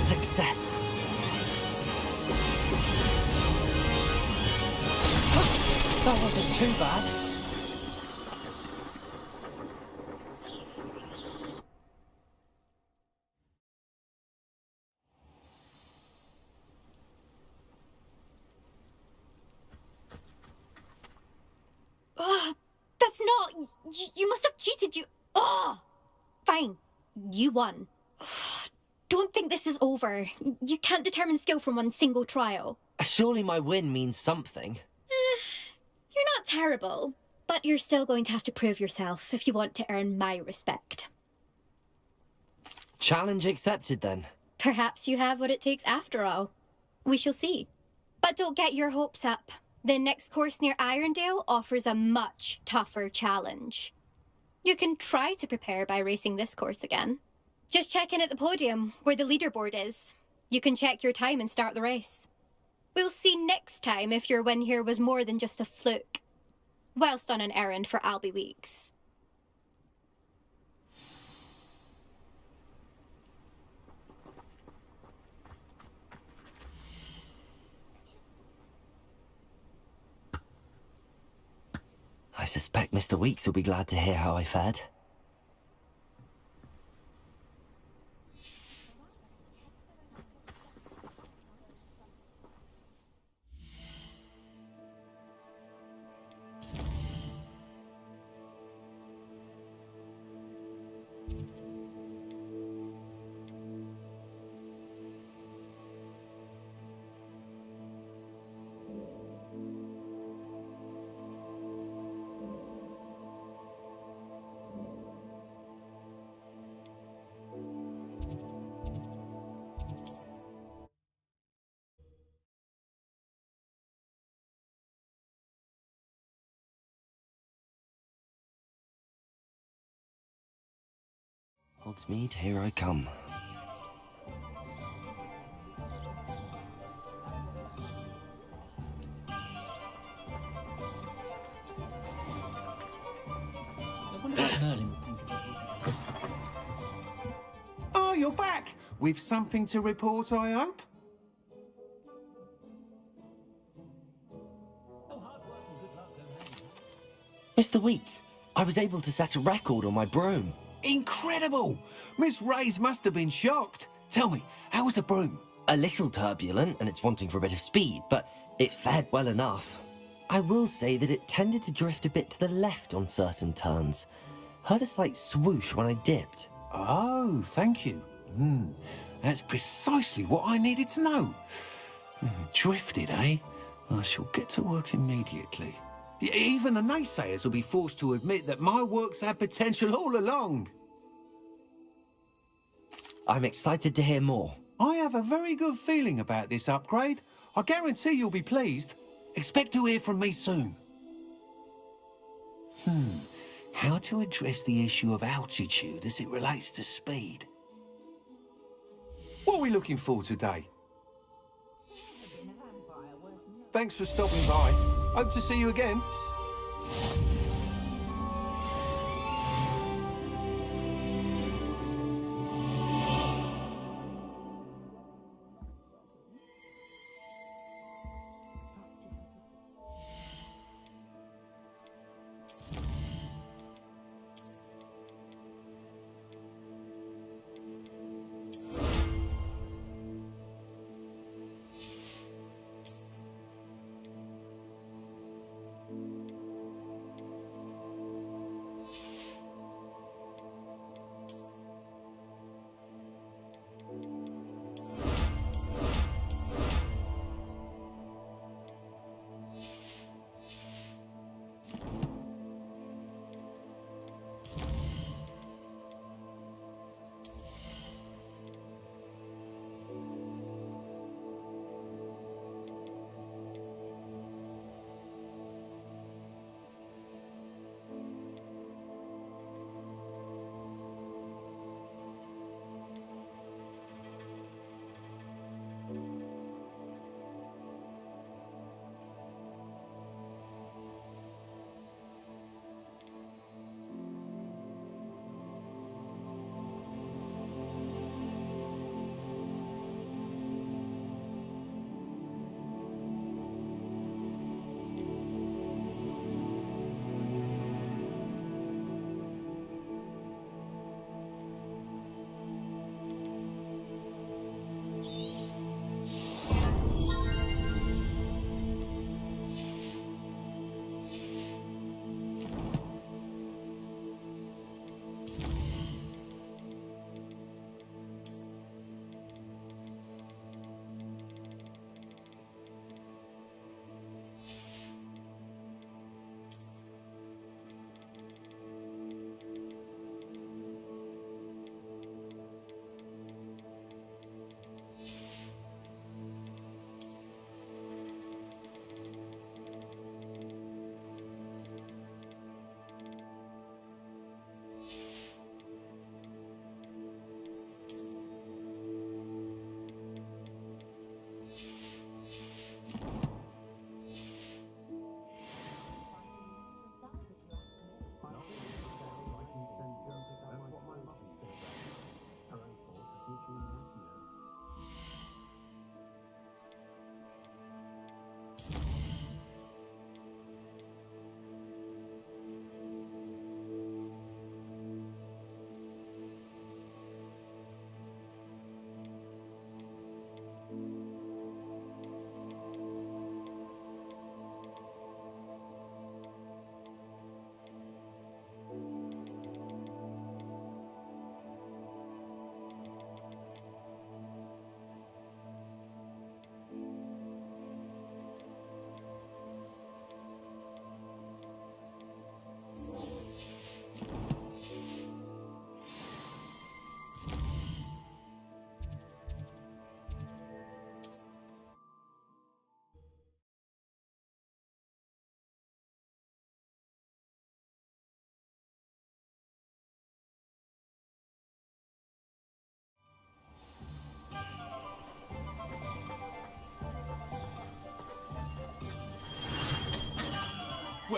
Success. That wasn't too bad. Ugh, that's not... You must have cheated, you... Ugh! Fine. You won. Ugh, don't think this is over. You can't determine skill from one single trial. Surely my win means something. You're not terrible, but you're still going to have to prove yourself if you want to earn my respect. Challenge accepted then. Perhaps you have what it takes after all. We shall see. But don't get your hopes up. The next course near Irondale offers a much tougher challenge. You can try to prepare by racing this course again. Just check in at the podium, where the leaderboard is. You can check your time and start the race. We'll see next time if your win here was more than just a fluke. Whilst on an errand for Albie Weeks. I suspect Mr. Weeks will be glad to hear how I fared. Hogsmeade, here I come. Oh, you're back! With something to report, I hope? Mr. Weeks, I was able to set a record on my broom. Incredible! Miss Reyes must have been shocked. Tell me, how was the broom? A little turbulent, and it's wanting for a bit of speed, but it fared well enough. I will say that it tended to drift a bit to the left on certain turns. Heard a slight swoosh when I dipped. Oh, thank you. That's precisely what I needed to know. Drifted, eh? I shall get to work immediately. Even the naysayers will be forced to admit that my work's had potential all along. I'm excited to hear more. I have a very good feeling about this upgrade. I guarantee you'll be pleased. Expect to hear from me soon. How to address the issue of altitude as it relates to speed? What are we looking for today? Thanks for stopping by. Hope to see you again.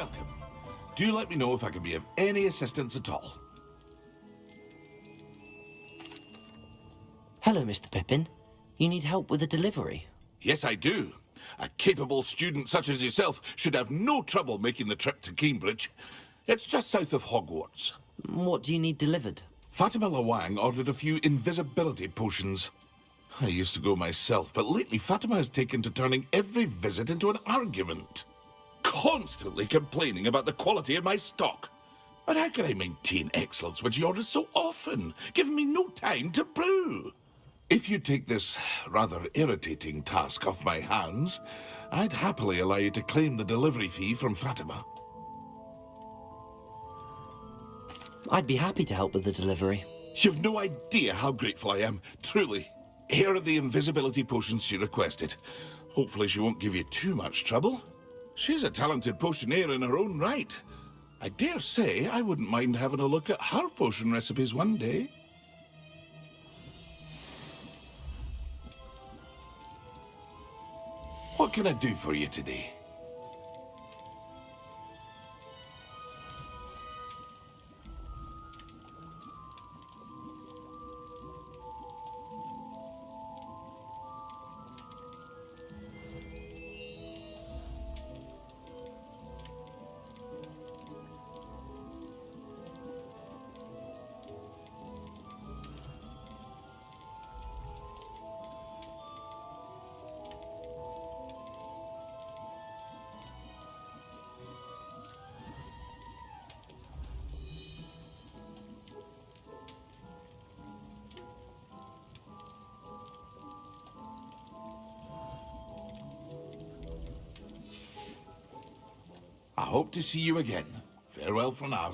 welcome. Do let me know if I can be of any assistance at all. Hello, Mr. Pippin. You need help with a delivery? Yes, I do. A capable student such as yourself should have no trouble making the trip to Cambridge. It's just south of Hogwarts. What do you need delivered? Fatima Lawang ordered a few invisibility potions. I used to go myself, but lately Fatima has taken to turning every visit into an argument. Constantly complaining about the quality of my stock. But how can I maintain excellence when she orders so often, giving me no time to brew? If you take this rather irritating task off my hands, I'd happily allow you to claim the delivery fee from Fatima. I'd be happy to help with the delivery. You've no idea how grateful I am, truly. Here are the invisibility potions she requested. Hopefully she won't give you too much trouble. She's a talented potioneer in her own right. I dare say I wouldn't mind having a look at her potion recipes one day. What can I do for you today? I hope to see you again. Farewell for now.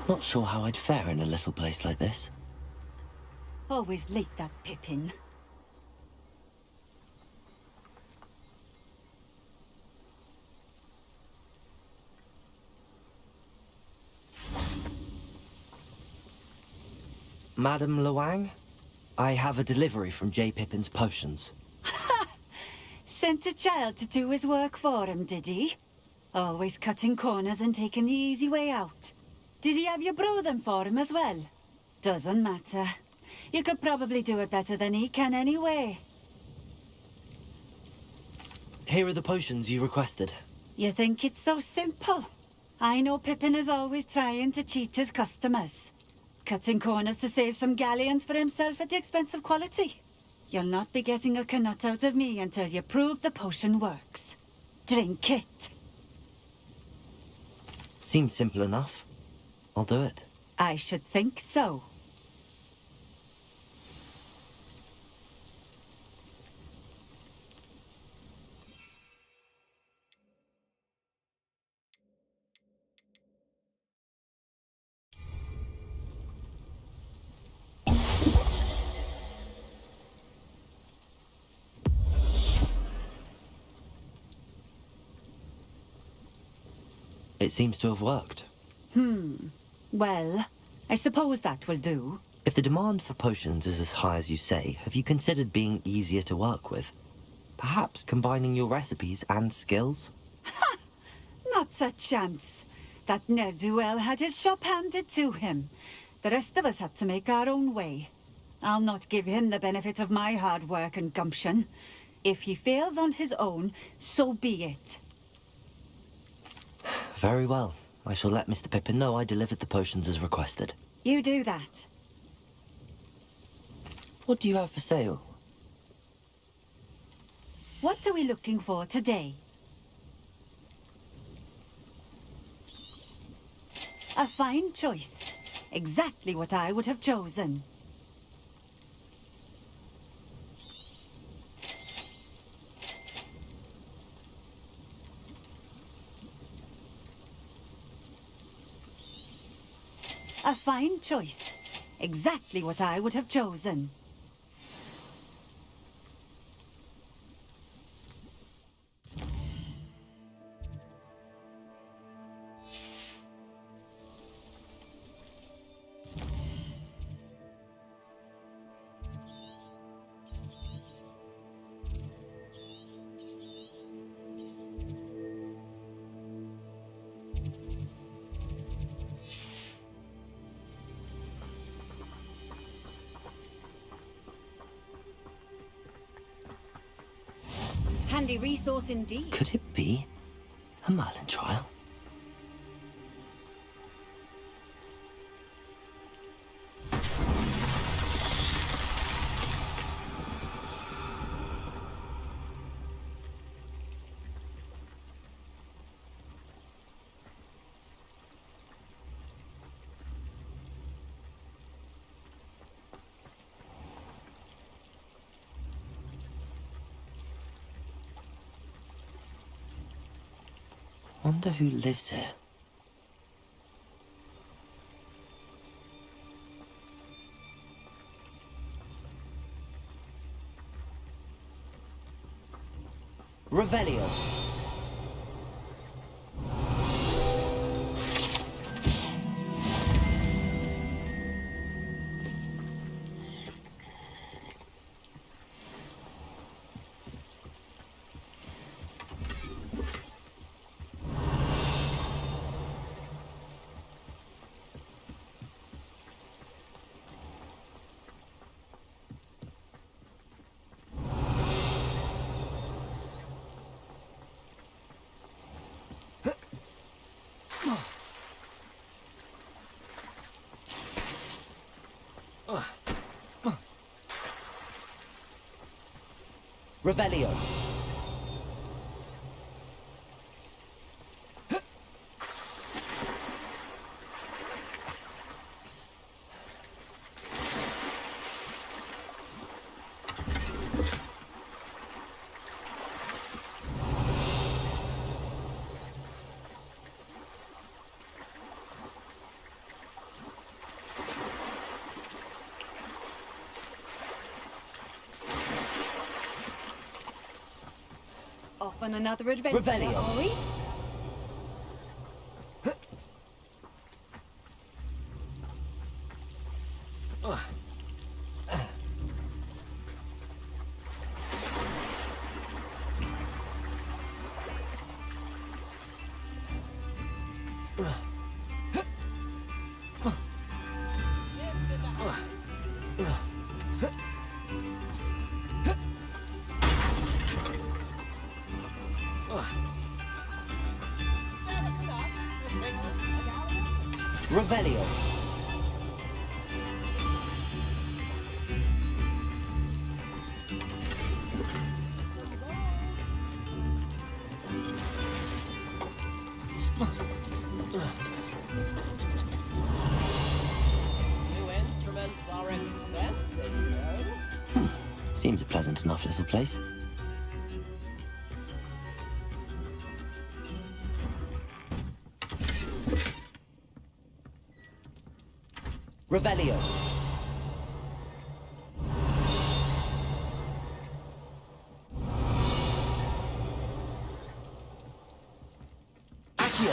Not sure how I'd fare in a little place like this. Always late, that Pippin. Madam Luang, I have a delivery from J. Pippin's potions. Sent a child to do his work for him, did he? Always cutting corners and taking the easy way out. Did he have you brew them for him as well? Doesn't matter. You could probably do it better than he can anyway. Here are the potions you requested. You think it's so simple? I know Pippin is always trying to cheat his customers. Cutting corners to save some galleons for himself at the expense of quality. You'll not be getting a canut out of me until you prove the potion works. Drink it. Seems simple enough. I'll do it. I should think so. It seems to have worked. Well, I suppose that will do. If the demand for potions is as high as you say, have you considered being easier to work with? Perhaps combining your recipes and skills? Ha! Not a chance. That ne'er-do-well had his shop handed to him. The rest of us had to make our own way. I'll not give him the benefit of my hard work and gumption. If he fails on his own, so be it. Very well. I shall let Mr. Pippin know I delivered the potions as requested. You do that. What do you have for sale? What are we looking for today? A fine choice. Exactly what I would have chosen. A fine choice. Exactly what I would have chosen. Handy resource indeed. Could it be a Merlin trial? Wonder who lives here. Revelio. Revelio. on another adventure, Revelio. are we? Revelio. New instruments are expensive, you know. Seems a pleasant enough little place. Revelio. Accio.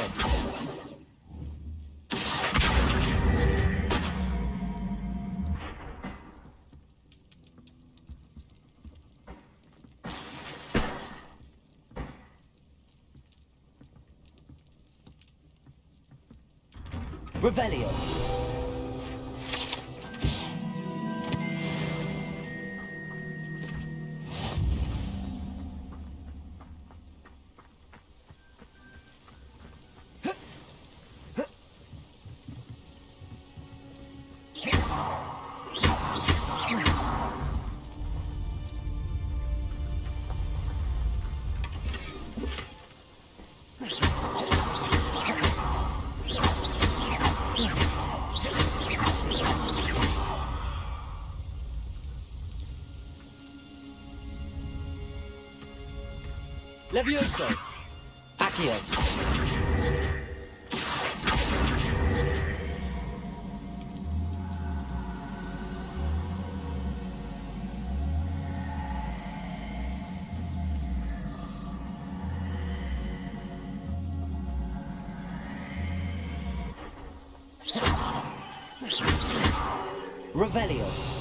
Revelio. Levioso. Accio. Revelio.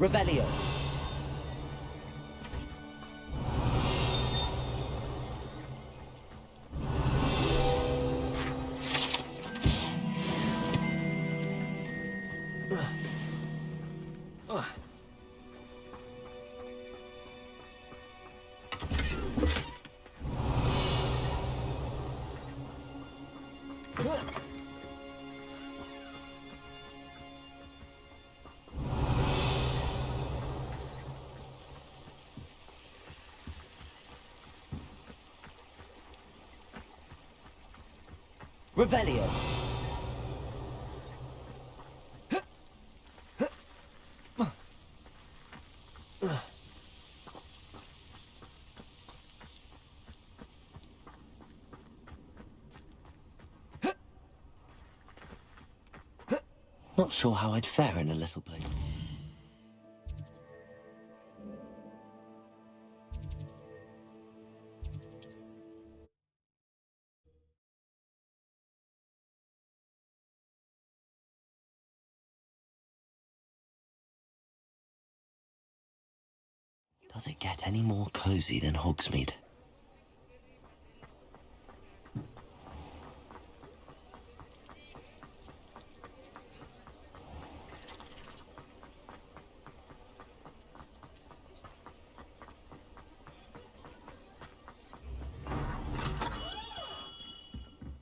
Revelio. Revelio. Not sure how I'd fare in a little place. Does it get any more cozy than Hogsmeade?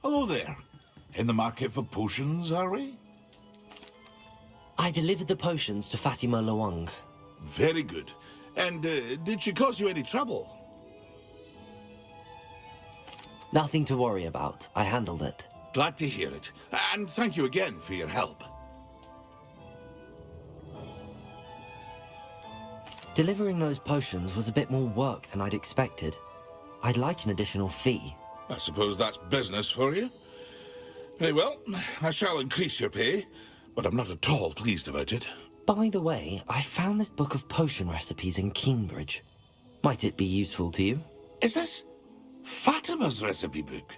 Hello there. In the market for potions, are we? I delivered the potions to Fatima Luang. Very good. And did she cause you any trouble? Nothing to worry about. I handled it. Glad to hear it. And thank you again for your help. Delivering those potions was a bit more work than I'd expected. I'd like an additional fee. I suppose that's business for you. Very well, I shall increase your pay, but I'm not at all pleased about it. By the way, I found this book of potion recipes in Cambridge. Might it be useful to you? Is this Fatima's recipe book?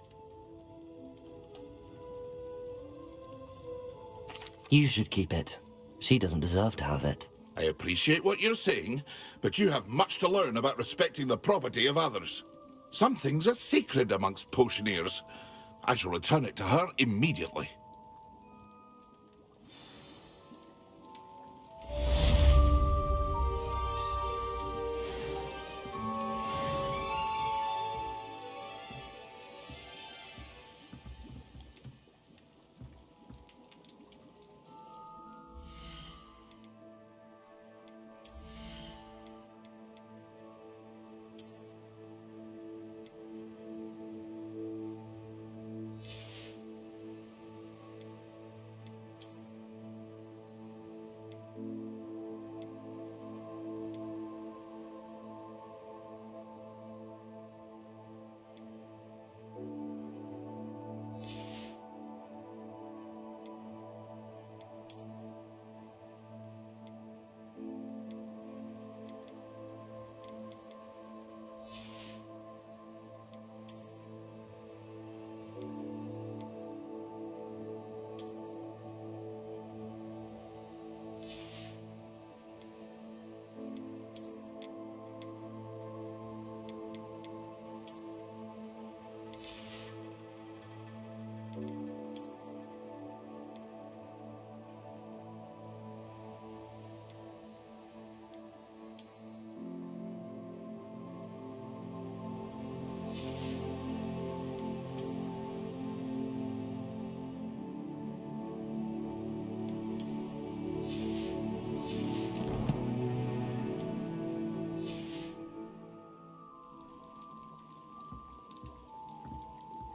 You should keep it. She doesn't deserve to have it. I appreciate what you're saying, but you have much to learn about respecting the property of others. Some things are sacred amongst potioneers. I shall return it to her immediately.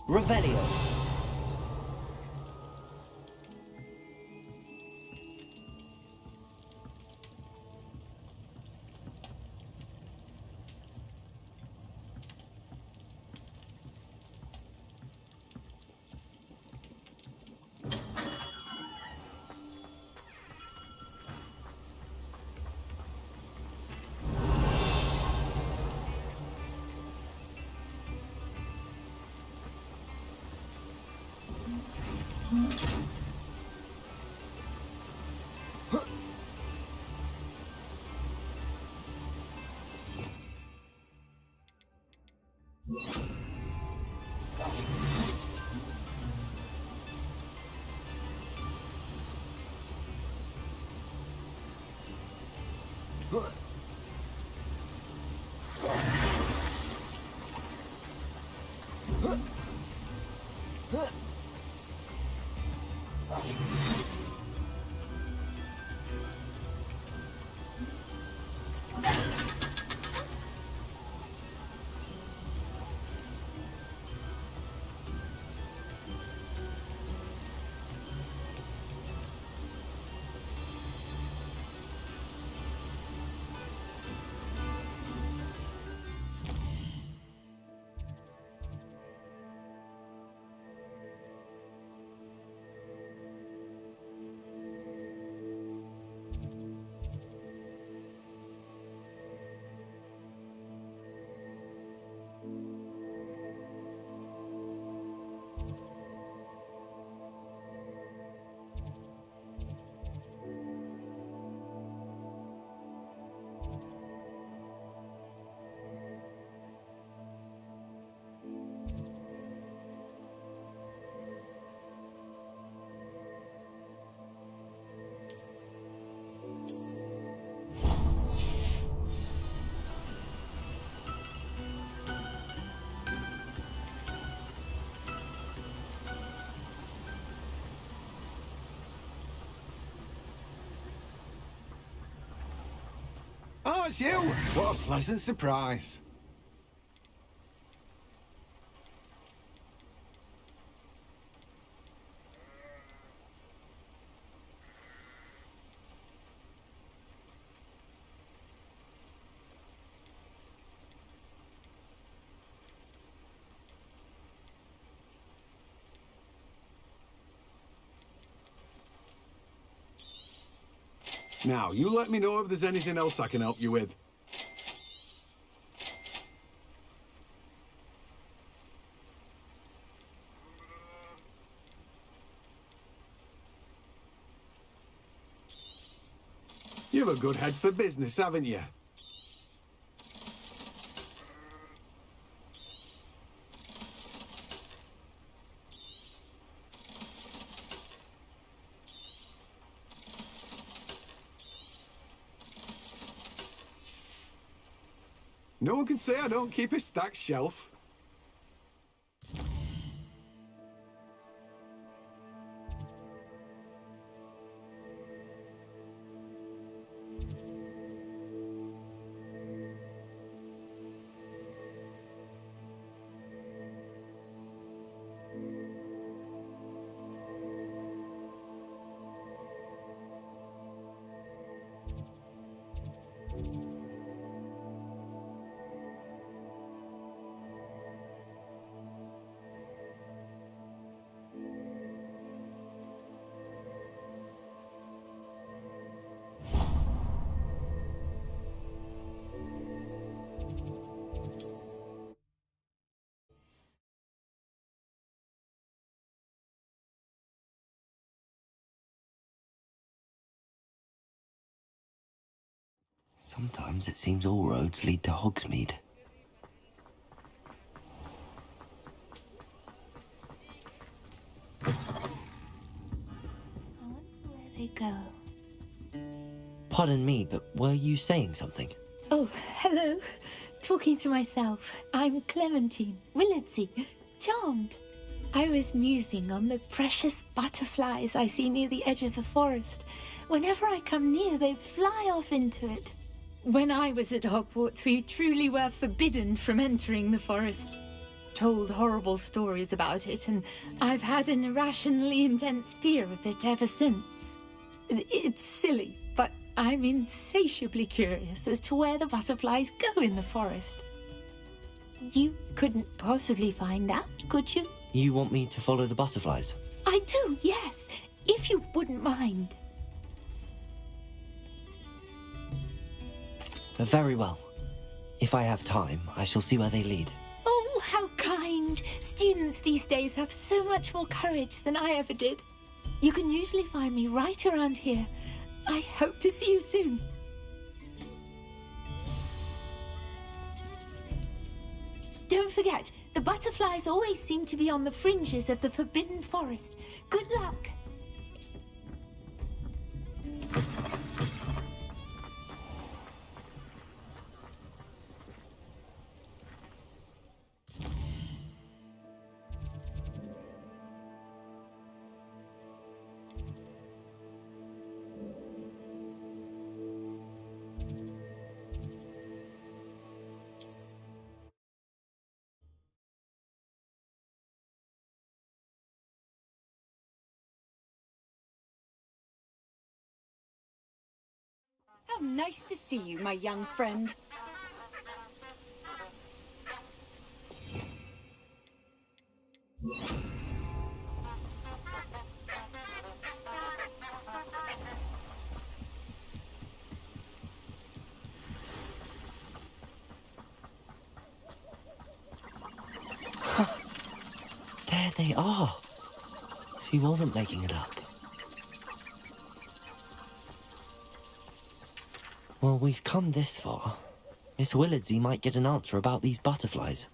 Revelio. it's you! What a pleasant surprise. Now, you let me know if there's anything else I can help you with. You've a good head for business, haven't you? No one can say I don't keep a stacked shelf. Sometimes it seems all roads lead to Hogsmeade. I wonder where they go. Pardon me, but were you saying something? Oh, hello. Talking to myself. I'm Clementine Willardsey. Charmed. I was musing on the precious butterflies I see near the edge of the forest. Whenever I come near, they fly off into it. When I was at Hogwarts, we truly were forbidden from entering the forest. Told horrible stories about it, and I've had an irrationally intense fear of it ever since. It's silly, but I'm insatiably curious as to where the butterflies go in the forest. You couldn't possibly find out, could you? You want me to follow the butterflies? I do, yes, if you wouldn't mind. Very well. If I have time, I shall see where they lead. Oh, how kind. Students these days have so much more courage than I ever did. You can usually find me right around here. I hope to see you soon. Don't forget, the butterflies always seem to be on the fringes of the Forbidden Forest. Good luck. How nice to see you, my young friend. There they are. She wasn't making it up. Well, we've come this far. Miss Willardsey might get an answer about these butterflies.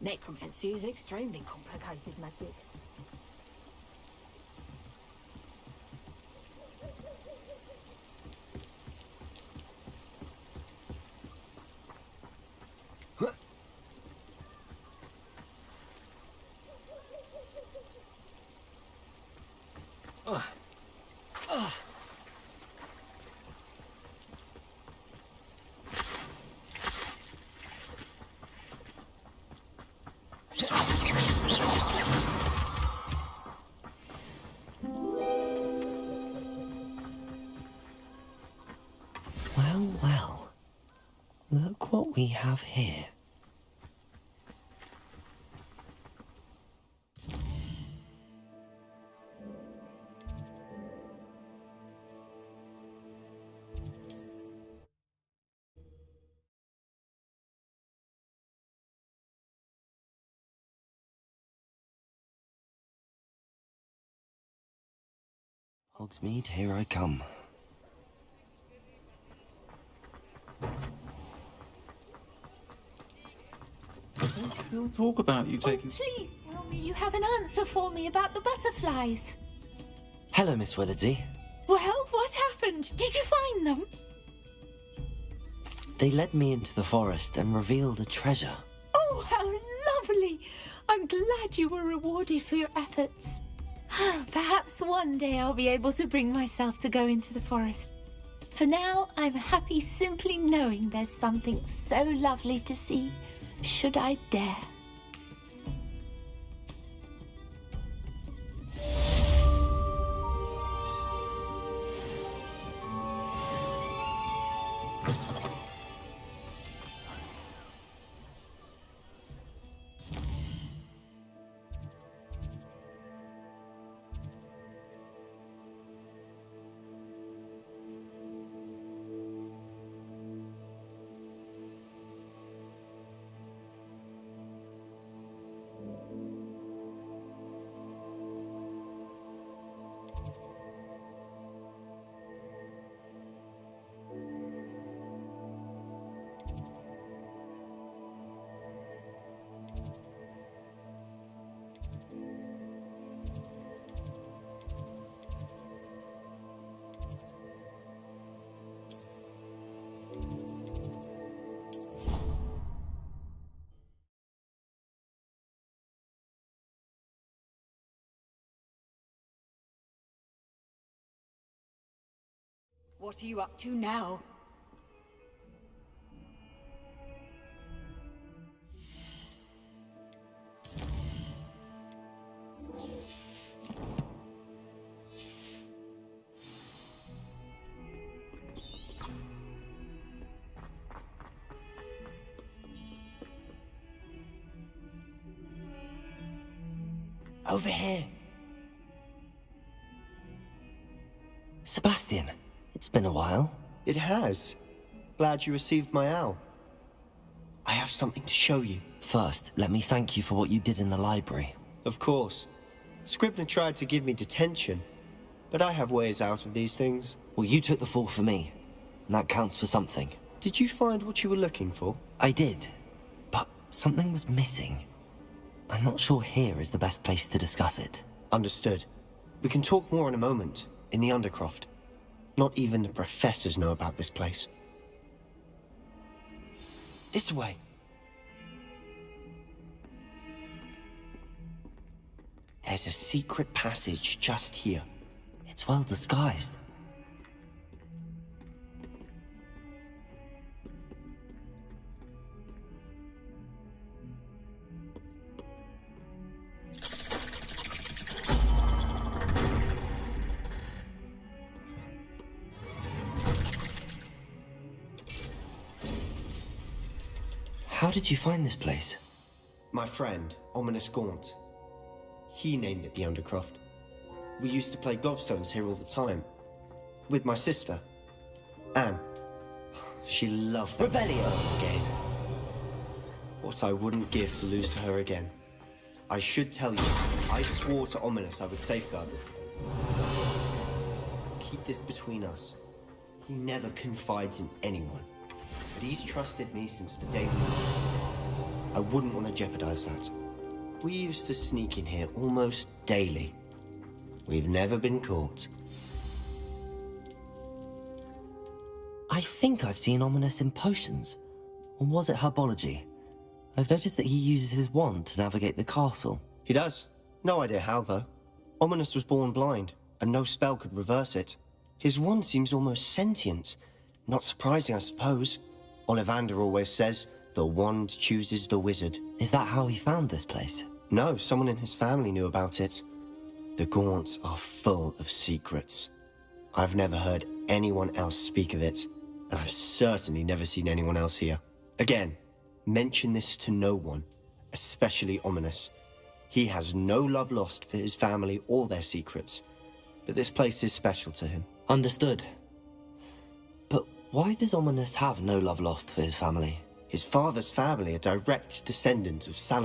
Necromancy is extremely complicated, Maggie. Well, well. Look what we have here. Hogsmeade, here I come. We'll talk about you taking... Please tell me you have an answer for me about the butterflies. Hello, Miss Willardsey. Well, what happened? Did you find them? They led me into the forest and revealed a treasure. Oh, how lovely! I'm glad you were rewarded for your efforts. Perhaps one day I'll be able to bring myself to go into the forest. For now, I'm happy simply knowing there's something so lovely to see, should I dare. What are you up to now? Over here. Sebastian, it's been a while. It has. Glad you received my owl. I have something to show you. First, let me thank you for what you did in the library. Of course. Scribner tried to give me detention, but I have ways out of these things. Well, you took the fall for me, and that counts for something. Did you find what you were looking for? I did, but something was missing. I'm not sure here is the best place to discuss it. Understood. We can talk more in a moment, in the Undercroft. Not even the professors know about this place. This way. There's a secret passage just here. It's well disguised. How did you find this place? My friend, Ominous Gaunt. He named it the Undercroft. We used to play gobstones here all the time. With my sister, Anne. She loved that game. What I wouldn't give to lose to her again. I should tell you, I swore to Ominous I would safeguard this place. Keep this between us. He never confides in anyone. But he's trusted me since the day we met. I wouldn't want to jeopardize that. We used to sneak in here almost daily. We've never been caught. I think I've seen Ominous in potions. Or was it herbology? I've noticed that he uses his wand to navigate the castle. He does. No idea how, though. Ominous was born blind, and no spell could reverse it. His wand seems almost sentient. Not surprising, I suppose. Ollivander always says, the wand chooses the wizard. Is that how he found this place? No, someone in his family knew about it. The Gaunts are full of secrets. I've never heard anyone else speak of it, And I've certainly never seen anyone else here. Again, mention this to no one, especially Ominous. He has no love lost for his family or their secrets, but this place is special to him. Understood. But why does Ominous have no love lost for his family? His father's family are direct descendants of Salazar